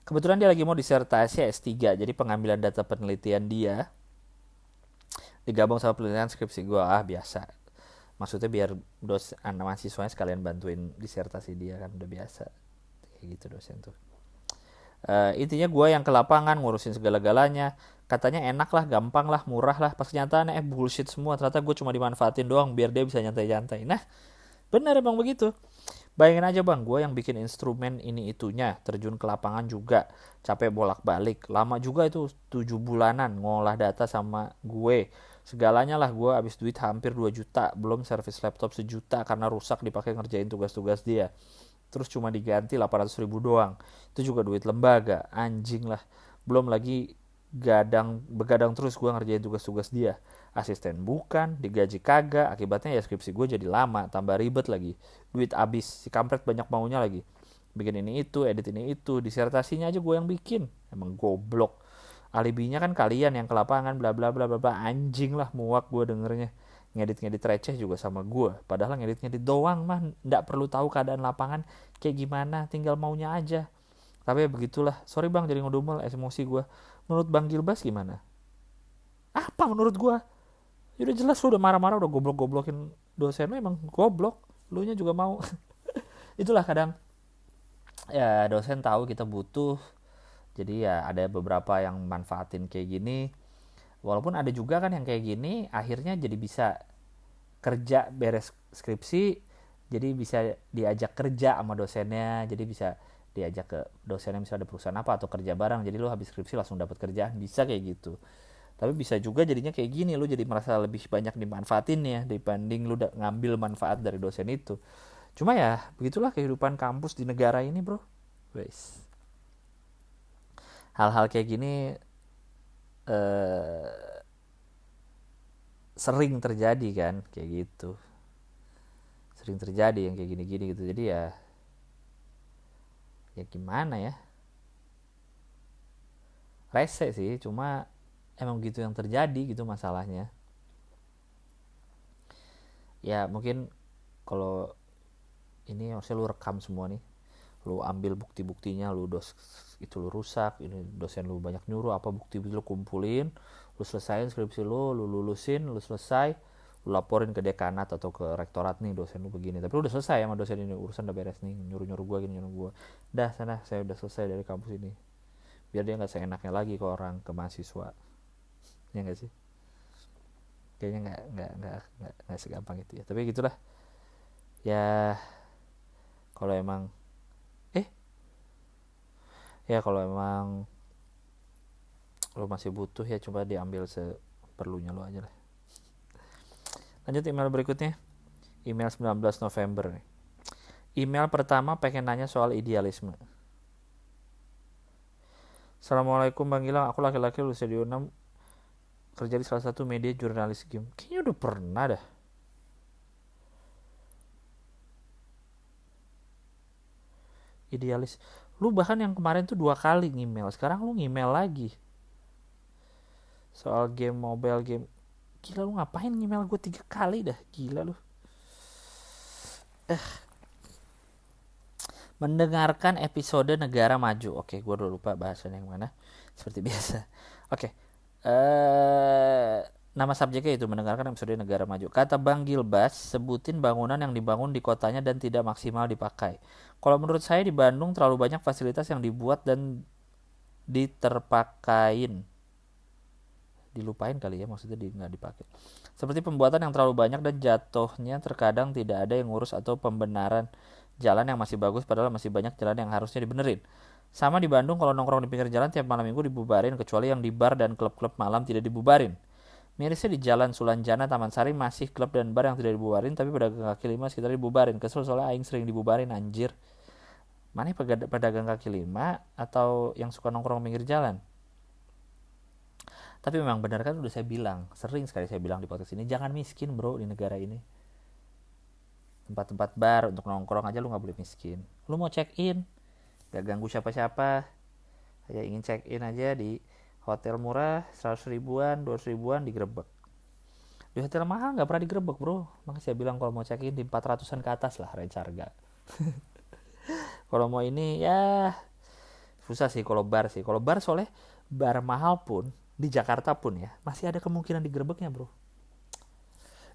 Kebetulan dia lagi mau disertasi S3, jadi pengambilan data penelitian dia digabung sama penelitian skripsi gue. Biasa. Maksudnya biar anak mahasiswanya sekalian bantuin disertasi dia, kan udah biasa. Kayak gitu dosen tuh. Intinya gue yang ke lapangan ngurusin segala-galanya. Katanya enak lah, gampang lah, murah lah. Pas kenyataannya bullshit semua. Ternyata gue cuma dimanfaatin doang biar dia bisa nyantai-nyantai. Nah, benar emang begitu. Bayangin aja bang, gue yang bikin instrumen ini itunya, terjun ke lapangan juga, capek bolak-balik, lama juga itu 7 bulanan ngolah data sama gue. Segalanya lah, gue habis duit hampir 2 juta, belum servis laptop 1 juta karena rusak dipakai ngerjain tugas-tugas dia. Terus cuma diganti 800 ribu doang. Itu juga duit lembaga, anjing lah. Belum lagi begadang terus gue ngerjain tugas-tugas dia. Asisten bukan, digaji kagak, akibatnya ya skripsi gue jadi lama, tambah ribet lagi. Duit abis, si kampret banyak maunya lagi. Bikin ini itu, edit ini itu, disertasinya aja gue yang bikin. Emang goblok. Alibinya kan kalian yang ke lapangan, bla bla bla bla bla. Anjing lah, muak gue dengernya. Ngedit receh juga sama gue. Padahal ngedit doang mah, nggak perlu tahu keadaan lapangan kayak gimana, tinggal maunya aja. Tapi ya begitulah. Sorry bang, jadi ngedumel, emosi gue. Menurut Bang Gilbas gimana? Apa menurut gue? Ya udah jelas lu udah marah-marah, udah goblok-goblokin dosen lu, emang goblok. Lu nya juga mau. Itulah kadang ya dosen tahu kita butuh. Jadi ya ada beberapa yang manfaatin kayak gini. Walaupun ada juga kan yang kayak gini akhirnya jadi bisa kerja beres skripsi, jadi bisa diajak kerja sama dosennya, jadi bisa diajak ke dosennya misalnya ada perusahaan apa atau kerja bareng, jadi lu habis skripsi langsung dapat kerjaan, bisa kayak gitu. Tapi bisa juga jadinya kayak gini, lu jadi merasa lebih banyak dimanfaatin ya dibanding lu ngambil manfaat dari dosen itu. Cuma ya begitulah kehidupan kampus di negara ini bro. Guys, hal-hal kayak gini sering terjadi kan, kayak gitu. Sering terjadi yang kayak gini-gini gitu. Jadi ya gimana ya, rese sih, cuma emang gitu yang terjadi gitu masalahnya. Ya mungkin kalau ini harusnya lu rekam semua nih, lu ambil bukti-buktinya, itu lu rusak, ini dosen lu banyak nyuruh, apa bukti lu kumpulin, lu selesain skripsi lu lulusin, lu selesai, lu laporin ke dekanat atau ke rektorat nih dosen lu begini, tapi lu udah selesai sama dosen ini, urusan udah beres nih, nyuruh gua gini, nyuruh gua, dah sana saya udah selesai dari kampus ini, biar dia nggak seenaknya lagi ke orang, ke mahasiswa, ya nggak sih? Kayaknya nggak segampang itu ya, tapi gitulah ya. Kalau emang ya kalau emang lo masih butuh ya coba diambil seperlunya lo aja lah. Lanjut email berikutnya, email 19 November nih. Email pertama pengen nanya soal idealisme. Assalamualaikum Bang Gilang, aku laki-laki lulusan di UNAM, kerja di salah satu media jurnalis game. Kayaknya udah pernah dah. Idealis. Lu bahkan yang kemarin tuh 2 kali ngemail, sekarang lu ngemail lagi. Soal game mobile game. Gila lu ngapain ngemail gue 3 kali dah, gila lu. Mendengarkan episode Negara Maju. Oke, gue udah lupa bahasannya yang mana. Seperti biasa. Oke. Nama subjeknya itu mendengarkan episode Negara Maju. Kata Bang Gilbas, sebutin bangunan yang dibangun di kotanya dan tidak maksimal dipakai. Kalau menurut saya di Bandung terlalu banyak fasilitas yang dibuat dan diterpakain. dilupain kali ya, maksudnya nggak dipakai. Seperti pembuatan yang terlalu banyak dan jatuhnya terkadang tidak ada yang ngurus, atau pembenaran jalan yang masih bagus padahal masih banyak jalan yang harusnya dibenerin. Sama di Bandung, kalau nongkrong di pinggir jalan tiap malam minggu dibubarin, kecuali yang di bar dan klub-klub malam tidak dibubarin. Mirisnya di Jalan Sulanjana, Taman Sari masih klub dan bar yang tidak dibubarin, tapi pedagang kaki lima sekitar dibubarin. Kesel soalnya aing sering dibubarin anjir. Mana pedagang kaki lima atau yang suka nongkrong pinggir jalan? Tapi memang benar kan, udah saya bilang, sering sekali saya bilang di podcast ini, jangan miskin bro di negara ini. Tempat-tempat bar untuk nongkrong aja lu gak boleh miskin. Lu mau check in, gak ganggu siapa-siapa, hanya ingin check in aja di hotel murah 100 ribuan 200 ribuan digerebek. Di hotel mahal gak pernah digerebek bro. Makanya saya bilang kalau mau check in di 400an ke atas lah range harga. Kalau mau ini ya susah sih kalau bar sih. Kalau bar soalnya bar mahal pun di Jakarta pun ya masih ada kemungkinan digerebeknya bro.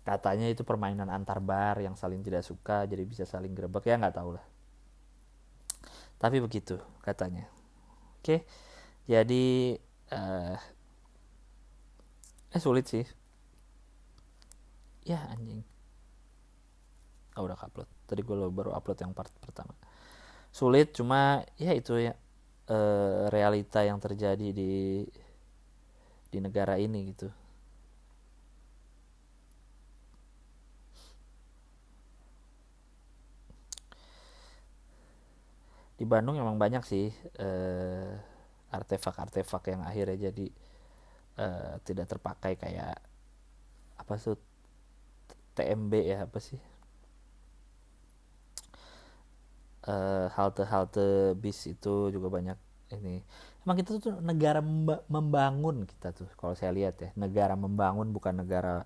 Katanya itu permainan antar bar yang saling tidak suka jadi bisa saling gerebek, ya nggak tahu lah. Tapi begitu katanya. Oke, jadi sulit sih. Ya anjing. Udah upload. Tadi gue baru upload yang part pertama. Sulit, cuma ya itu ya realita yang terjadi di negara ini gitu. Di Bandung emang banyak sih artefak-artefak yang akhirnya jadi tidak terpakai, kayak apa tuh TMB ya, apa sih, halte-halte bis itu juga banyak ini. Emang kita tuh negara membangun, kita tuh kalau saya lihat ya, negara membangun, bukan negara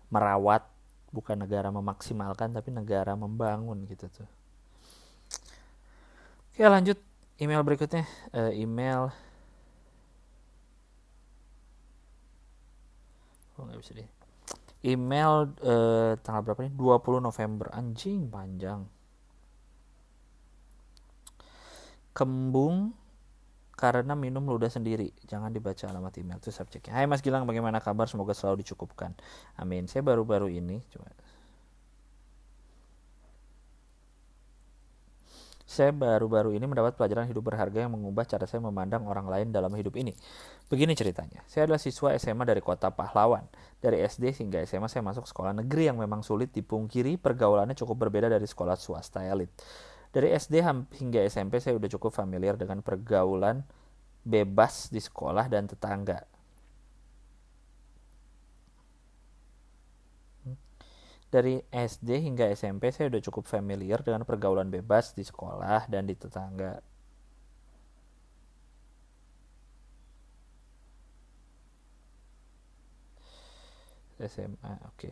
merawat, bukan negara memaksimalkan, tapi negara membangun gitu tuh. Oke, lanjut email berikutnya. Email nggak bisa deh. Email tanggal berapa nih? 20 November. Anjing panjang. Kembung karena minum ludah sendiri. Jangan dibaca alamat email, itu subjeknya. Hai Mas Gilang, bagaimana kabar? Semoga selalu dicukupkan. Amin. Saya baru-baru ini mendapat pelajaran hidup berharga yang mengubah cara saya memandang orang lain dalam hidup ini. Begini ceritanya, saya adalah siswa SMA dari kota Pahlawan. Dari SD hingga SMA saya masuk sekolah negeri yang memang sulit dipungkiri, pergaulannya cukup berbeda dari sekolah swasta elit. Dari SD hingga SMP saya udah cukup familiar dengan pergaulan bebas di sekolah dan tetangga. Dari SD hingga SMP saya udah cukup familiar dengan pergaulan bebas di sekolah dan di tetangga. SMA, oke.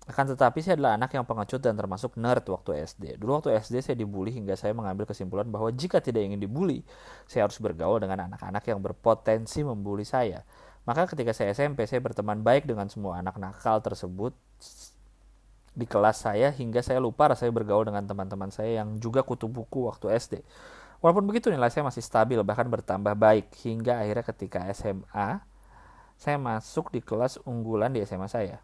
Akan tetapi saya adalah anak yang pengecut dan termasuk nerd waktu SD. Dulu waktu SD saya dibully hingga saya mengambil kesimpulan bahwa jika tidak ingin dibully, saya harus bergaul dengan anak-anak yang berpotensi membuli saya. Maka ketika saya SMP, saya berteman baik dengan semua anak nakal tersebut di kelas saya hingga saya lupa rasanya bergaul dengan teman-teman saya yang juga kutu buku waktu SD. Walaupun begitu nilai saya masih stabil, bahkan bertambah baik, hingga akhirnya ketika SMA, saya masuk di kelas unggulan di SMA saya.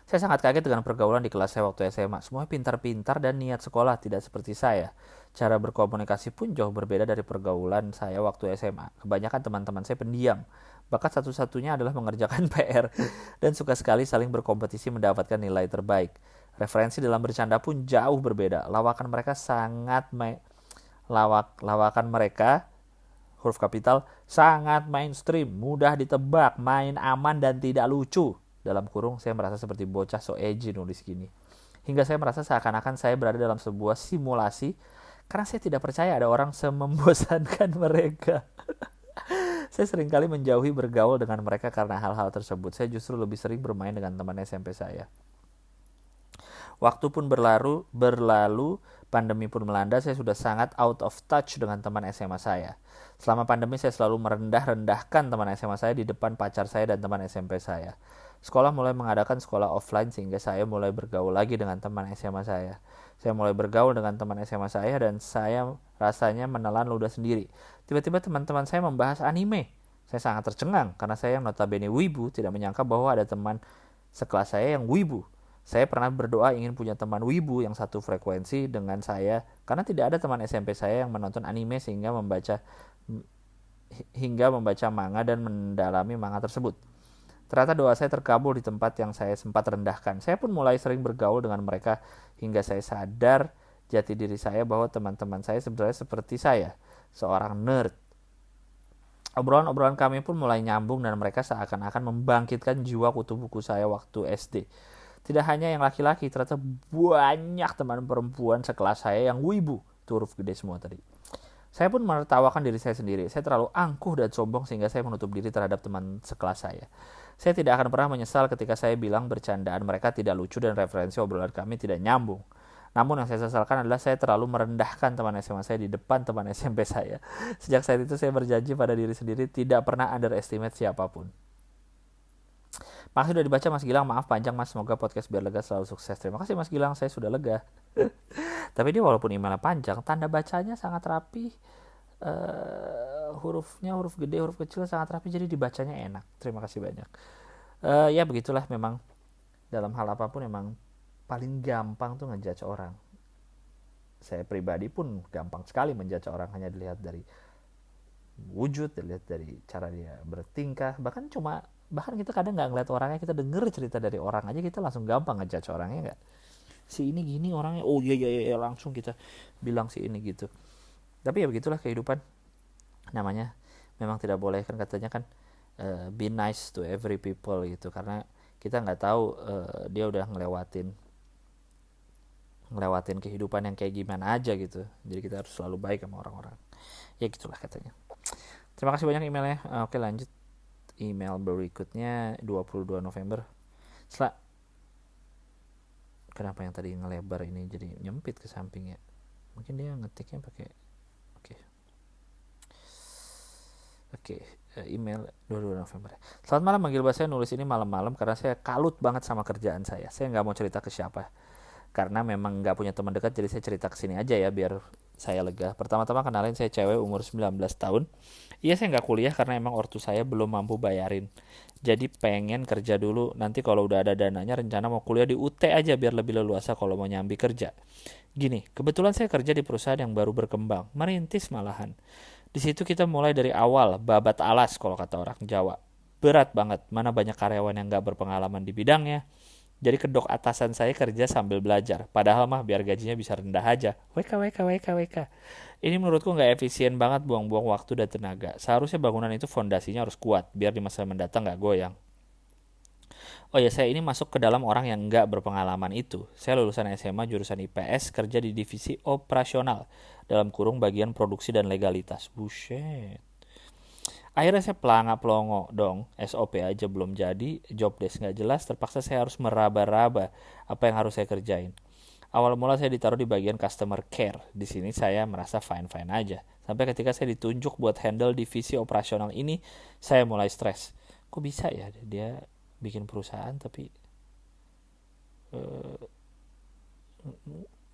Saya sangat kaget dengan pergaulan di kelas saya waktu SMA. Semua pintar-pintar dan niat sekolah, tidak seperti saya. Cara berkomunikasi pun jauh berbeda dari pergaulan saya waktu SMA. Kebanyakan teman-teman saya pendiam. Bakat satu-satunya adalah mengerjakan PR dan suka sekali saling berkompetisi mendapatkan nilai terbaik. Referensi dalam bercanda pun jauh berbeda. Lawakan mereka huruf kapital sangat mainstream, mudah ditebak, main aman dan tidak lucu. Dalam kurung, saya merasa seperti bocah so edgy nulis gini. Hingga saya merasa seakan-akan saya berada dalam sebuah simulasi karena saya tidak percaya ada orang semembosankan mereka. Saya seringkali menjauhi bergaul dengan mereka karena hal-hal tersebut. Saya justru lebih sering bermain dengan teman SMP saya. Waktu pun berlalu, pandemi pun melanda, saya sudah sangat out of touch dengan teman SMA saya. Selama pandemi saya selalu merendah-rendahkan teman SMA saya di depan pacar saya dan teman SMP saya. Sekolah mulai mengadakan sekolah offline sehingga saya mulai bergaul lagi dengan teman SMA saya. Saya mulai bergaul dengan teman SMA saya dan saya rasanya menelan ludah sendiri. Tiba-tiba teman-teman saya membahas anime. Saya sangat tercengang karena saya yang notabene wibu tidak menyangka bahwa ada teman sekelas saya yang wibu. Saya pernah berdoa ingin punya teman wibu yang satu frekuensi dengan saya karena tidak ada teman SMP saya yang menonton anime hingga membaca manga dan mendalami manga tersebut. Ternyata doa saya terkabul di tempat yang saya sempat rendahkan. Saya pun mulai sering bergaul dengan mereka hingga saya sadar jati diri saya bahwa teman-teman saya sebenarnya seperti saya, seorang nerd. Obrolan-obrolan kami pun mulai nyambung dan mereka seakan-akan membangkitkan jiwa kutu buku saya waktu SD. Tidak hanya yang laki-laki, ternyata banyak teman perempuan sekelas saya yang wibu. Itu huruf gede semua tadi. Saya pun menertawakan diri saya sendiri. Saya terlalu angkuh dan sombong sehingga saya menutup diri terhadap teman sekelas saya. Saya tidak akan pernah menyesal ketika saya bilang bercandaan mereka tidak lucu dan referensi obrolan kami tidak nyambung. Namun yang saya sesalkan adalah saya terlalu merendahkan teman SMA saya di depan teman SMP saya. Sejak saat itu saya berjanji pada diri sendiri tidak pernah underestimate siapapun. Makasih sudah dibaca Mas Gilang, maaf panjang Mas, semoga podcast biar lega selalu sukses. Terima kasih Mas Gilang, saya sudah lega. Tapi dia walaupun emailnya panjang, tanda bacanya sangat rapi, hurufnya huruf gede, huruf kecil sangat rapi, jadi dibacanya enak. Terima kasih banyak. Ya begitulah, memang dalam hal apapun memang paling gampang tuh ngejudge orang. Saya pribadi pun gampang sekali menjudge orang, hanya dilihat dari wujud, dilihat dari cara dia bertingkah, bahkan kita kadang nggak ngeliat orangnya, kita denger cerita dari orang aja kita langsung gampang ngejudge orangnya nggak? Si ini gini orangnya, oh iya langsung kita bilang si ini gitu. Tapi ya begitulah kehidupan, namanya memang tidak boleh, kan katanya kan be nice to every people gitu, karena kita nggak tahu dia udah ngelewatin kehidupan yang kayak gimana aja gitu. Jadi kita harus selalu baik sama orang-orang, ya gitulah katanya. Terima kasih banyak emailnya. Oke, lanjut email berikutnya 22 November. Kenapa yang tadi ngelebar ini jadi nyempit ke samping ya? Mungkin dia ngetiknya pakai Oke, email 22 November. Selamat malam, manggil saya nulis ini malam-malam karena saya kalut banget sama kerjaan saya. Saya nggak mau cerita ke siapa, karena memang nggak punya teman dekat, jadi saya cerita ke sini aja ya biar saya lega. Pertama-tama kenalin, saya cewek umur 19 tahun. Iya, saya nggak kuliah karena emang ortu saya belum mampu bayarin. Jadi pengen kerja dulu, nanti kalau udah ada dananya rencana mau kuliah di UT aja biar lebih leluasa kalau mau nyambi kerja. Gini, kebetulan saya kerja di perusahaan yang baru berkembang, merintis malahan. Di situ kita mulai dari awal, babat alas kalau kata orang Jawa. Berat banget, mana banyak karyawan yang gak berpengalaman di bidangnya. Jadi kedok atasan saya kerja sambil belajar. Padahal mah biar gajinya bisa rendah aja. WK. Ini menurutku gak efisien banget, buang-buang waktu dan tenaga. Seharusnya bangunan itu fondasinya harus kuat, biar di masa mendatang gak goyang. Oh ya, saya ini masuk ke dalam orang yang nggak berpengalaman itu. Saya lulusan SMA jurusan IPS, kerja di divisi operasional, dalam kurung bagian produksi dan legalitas. Buset. Akhirnya saya pelongo dong, SOP aja belum jadi, job desk nggak jelas, terpaksa saya harus meraba-raba apa yang harus saya kerjain. Awal mula saya ditaruh di bagian customer care. Di sini saya merasa fine-fine aja. Sampai ketika saya ditunjuk buat handle divisi operasional ini, saya mulai stres. Kok bisa ya dia bikin perusahaan tapi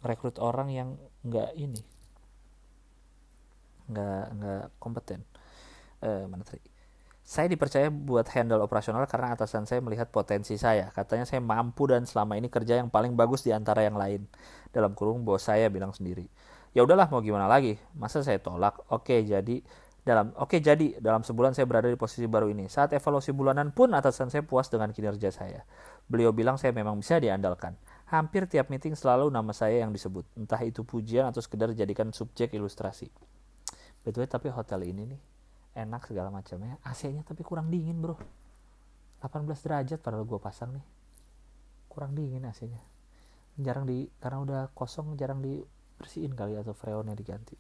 rekrut orang yang nggak kompeten. Mana tadi? Saya dipercaya buat handle operasional karena atasan saya melihat potensi saya. Katanya saya mampu dan selama ini kerja yang paling bagus di antara yang lain. Dalam kurung bos saya bilang sendiri. Ya udahlah, mau gimana lagi? Masa saya tolak? Oke, jadi dalam sebulan saya berada di posisi baru ini. Saat evaluasi bulanan pun atasan saya puas dengan kinerja saya. Beliau bilang saya memang bisa diandalkan. Hampir tiap meeting selalu nama saya yang disebut. Entah itu pujian atau sekedar jadikan subjek ilustrasi. Betul, tapi hotel ini nih enak segala macamnya. AC-nya tapi kurang dingin bro. 18 derajat padahal gue pasang nih. Kurang dingin AC-nya. Karena udah kosong jarang dibersihin kali atau freonnya diganti.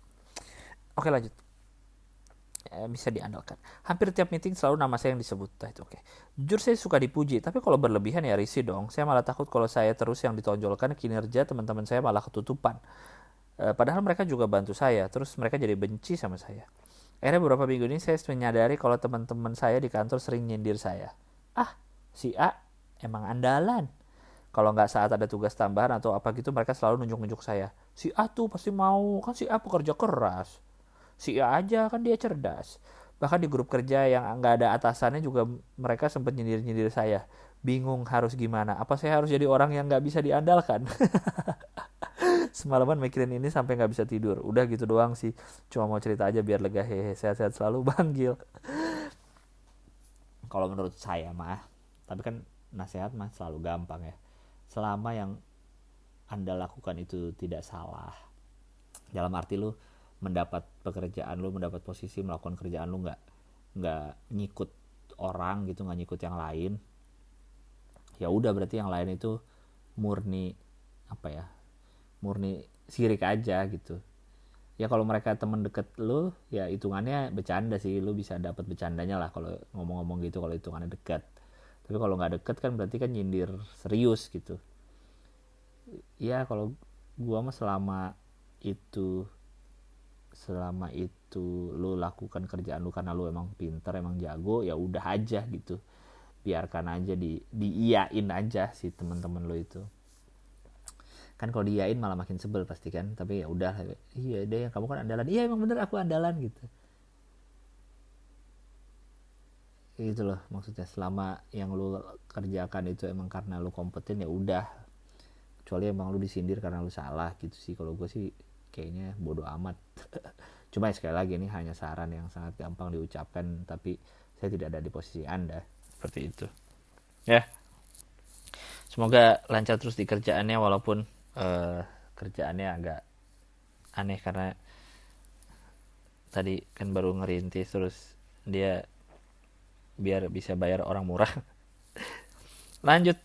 Oke, lanjut. Bisa diandalkan. Hampir tiap meeting selalu nama saya yang disebut. Itu oke. Jujur saya suka dipuji, tapi kalau berlebihan ya risih dong. Saya malah takut kalau saya terus yang ditonjolkan, kinerja teman-teman saya malah ketutupan. Padahal mereka juga bantu saya, terus mereka jadi benci sama saya. Akhirnya beberapa minggu ini saya menyadari kalau teman-teman saya di kantor sering nyindir saya. Si A emang andalan. Kalau nggak saat ada tugas tambahan atau apa gitu, mereka selalu nunjuk-nunjuk saya. Si A tuh pasti mau, kan si A pekerja keras. Si A aja kan dia cerdas. Bahkan di grup kerja yang nggak ada atasannya juga mereka sempat nyindir-nyindir saya. Bingung harus gimana. Apa saya harus jadi orang yang nggak bisa diandalkan? Semalaman mikirin ini sampai nggak bisa tidur. Udah gitu doang sih. Cuma mau cerita aja biar lega. Hehe, sehat-sehat selalu Bang Gil. Kalau menurut saya mah, tapi kan nasihat mah selalu gampang ya. Selama yang Anda lakukan itu tidak salah. Dalam arti lu mendapat pekerjaan, lu mendapat posisi melakukan kerjaan, lu nggak nyikut orang gitu, nggak nyikut yang lain. Ya udah, berarti yang lain itu murni apa ya? Murni sirik aja gitu. Ya kalau mereka teman deket lu, ya hitungannya bercanda sih, lu bisa dapat bercandanya lah kalau ngomong-ngomong gitu, kalau hitungannya dekat. Tapi kalau nggak deket kan berarti kan nyindir serius gitu. Ya kalau gua mah itu selama itu lu lakukan kerjaan lu karena lu emang pinter, emang jago, ya udah aja gitu, biarkan aja, diiyain aja si teman-teman lu itu. Kan kalau diiyain malah makin sebel pasti kan, tapi ya udah, iya deh kamu kan andalan, iya emang bener aku andalan gitu. Gitu loh maksudnya, selama yang lu kerjakan itu emang karena lu kompeten, ya udah. Kecuali emang lu disindir karena lu salah gitu sih, kalau gue sih kayaknya bodoh amat. Cuma sekali lagi ini hanya saran yang sangat gampang diucapkan, tapi saya tidak ada di posisi Anda seperti itu ya. Semoga lancar terus di kerjaannya, walaupun kerjaannya agak aneh karena tadi kan baru ngerintis, terus dia biar bisa bayar orang murah. Lanjut.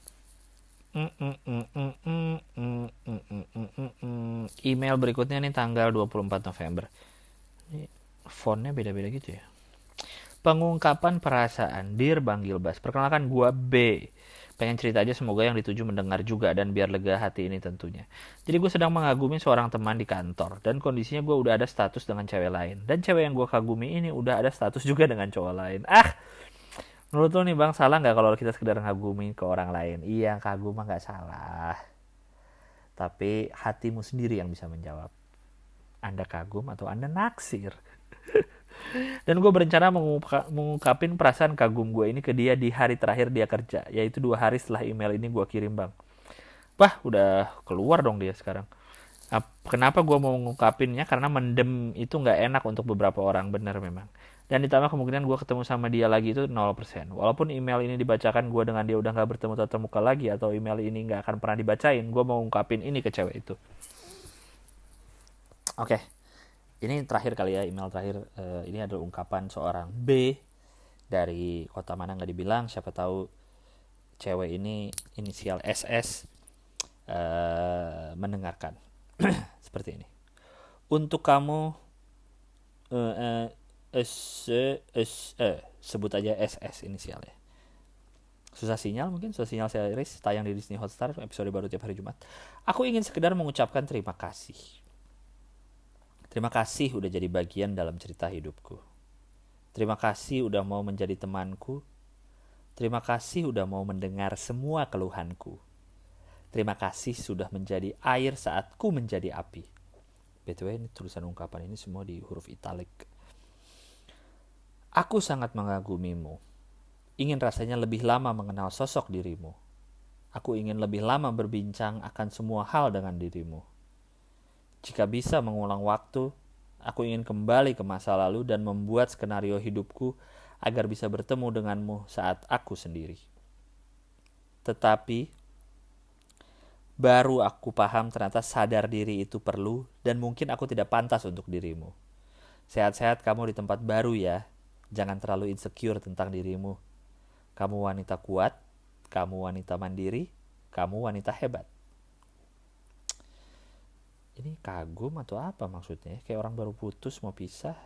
Email berikutnya nih tanggal 24 November. Ini fontnya beda-beda gitu ya. Pengungkapan perasaan. Dear Bang Gilbas, perkenalkan gua B. Pengen cerita aja, semoga yang dituju mendengar juga dan biar lega hati ini tentunya. Jadi gue sedang mengagumi seorang teman di kantor dan kondisinya gue udah ada status dengan cewek lain. Dan cewek yang gue kagumi ini udah ada status juga dengan cowok lain. Menurut lo nih Bang, salah nggak kalau kita sekedar ngagumi ke orang lain? Iya, kagum mah nggak salah. Tapi hatimu sendiri yang bisa menjawab. Anda kagum atau Anda naksir? Dan gue berencana mengungkapin perasaan kagum gue ini ke dia di hari terakhir dia kerja, yaitu 2 hari setelah email ini gue kirim Bang. Wah, udah keluar dong dia sekarang. Kenapa gue mau mengungkapinnya? Karena mendem itu nggak enak untuk beberapa orang, bener memang. Dan ditambah kemungkinan gue ketemu sama dia lagi itu 0%. Walaupun email ini dibacakan gue dengan dia udah nggak bertemu tatap muka lagi, atau email ini nggak akan pernah dibacain, gue mau ungkapin ini ke cewek itu. Oke, ini terakhir kali ya, email terakhir. Ini adalah ungkapan seorang B dari kota mana nggak dibilang. Siapa tahu cewek ini inisial SS mendengarkan. Seperti ini. Untuk kamu, sebut aja SS inisialnya. Susah sinyal mungkin, susah sinyal series tayang di Disney Hotstar, episode baru tiap hari Jumat. Aku ingin sekedar mengucapkan terima kasih. Terima kasih udah jadi bagian dalam cerita hidupku. Terima kasih udah mau menjadi temanku. Terima kasih udah mau mendengar semua keluhanku. Terima kasih sudah menjadi air saat ku menjadi api. BTW ini tulisan ungkapan ini semua di huruf italik. Aku sangat mengagumimu. Ingin rasanya lebih lama mengenal sosok dirimu. Aku ingin lebih lama berbincang akan semua hal dengan dirimu. Jika bisa mengulang waktu, aku ingin kembali ke masa lalu dan membuat skenario hidupku agar bisa bertemu denganmu saat aku sendiri. Tetapi, baru aku paham ternyata sadar diri itu perlu dan mungkin aku tidak pantas untuk dirimu. Sehat-sehat kamu di tempat baru ya. Jangan terlalu insecure tentang dirimu. Kamu wanita kuat, kamu wanita mandiri, kamu wanita hebat. Ini kagum atau apa maksudnya? Kayak orang baru putus mau pisah.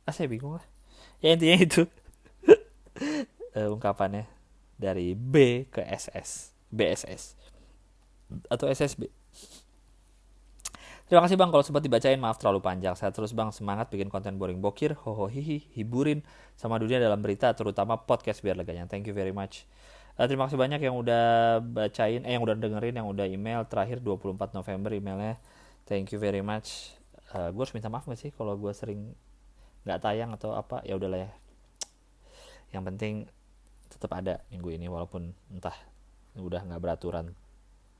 Saya bingung lah. Ya intinya itu ungkapannya dari B ke SS, BSS atau SSB. Terima kasih Bang kalau sempat dibacain, maaf terlalu panjang. Saya terus Bang, semangat bikin konten boring bokir, hohohihi, hiburin sama dunia dalam berita, terutama podcast biar leganya. Thank you very much. Terima kasih banyak yang udah bacain, yang udah dengerin, yang udah email terakhir 24 November emailnya. Thank you very much. Gue harus minta maaf gak sih kalau gue sering nggak tayang atau apa, ya udahlah ya, yang penting tetap ada minggu ini, walaupun entah udah nggak beraturan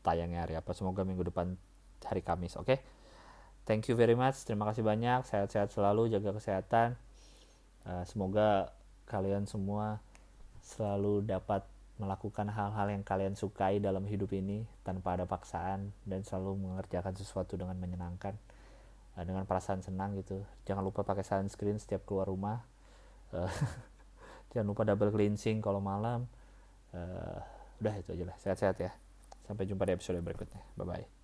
tayangnya hari apa. Semoga minggu depan hari Kamis. Oke, thank you very much, terima kasih banyak, sehat-sehat selalu, jaga kesehatan. Semoga kalian semua selalu dapat melakukan hal-hal yang kalian sukai dalam hidup ini tanpa ada paksaan, dan selalu mengerjakan sesuatu dengan menyenangkan, dengan perasaan senang gitu. Jangan lupa pakai sunscreen setiap keluar rumah. Jangan lupa double cleansing kalau malam. Udah itu aja lah, sehat-sehat ya. Sampai jumpa di episode berikutnya. Bye bye.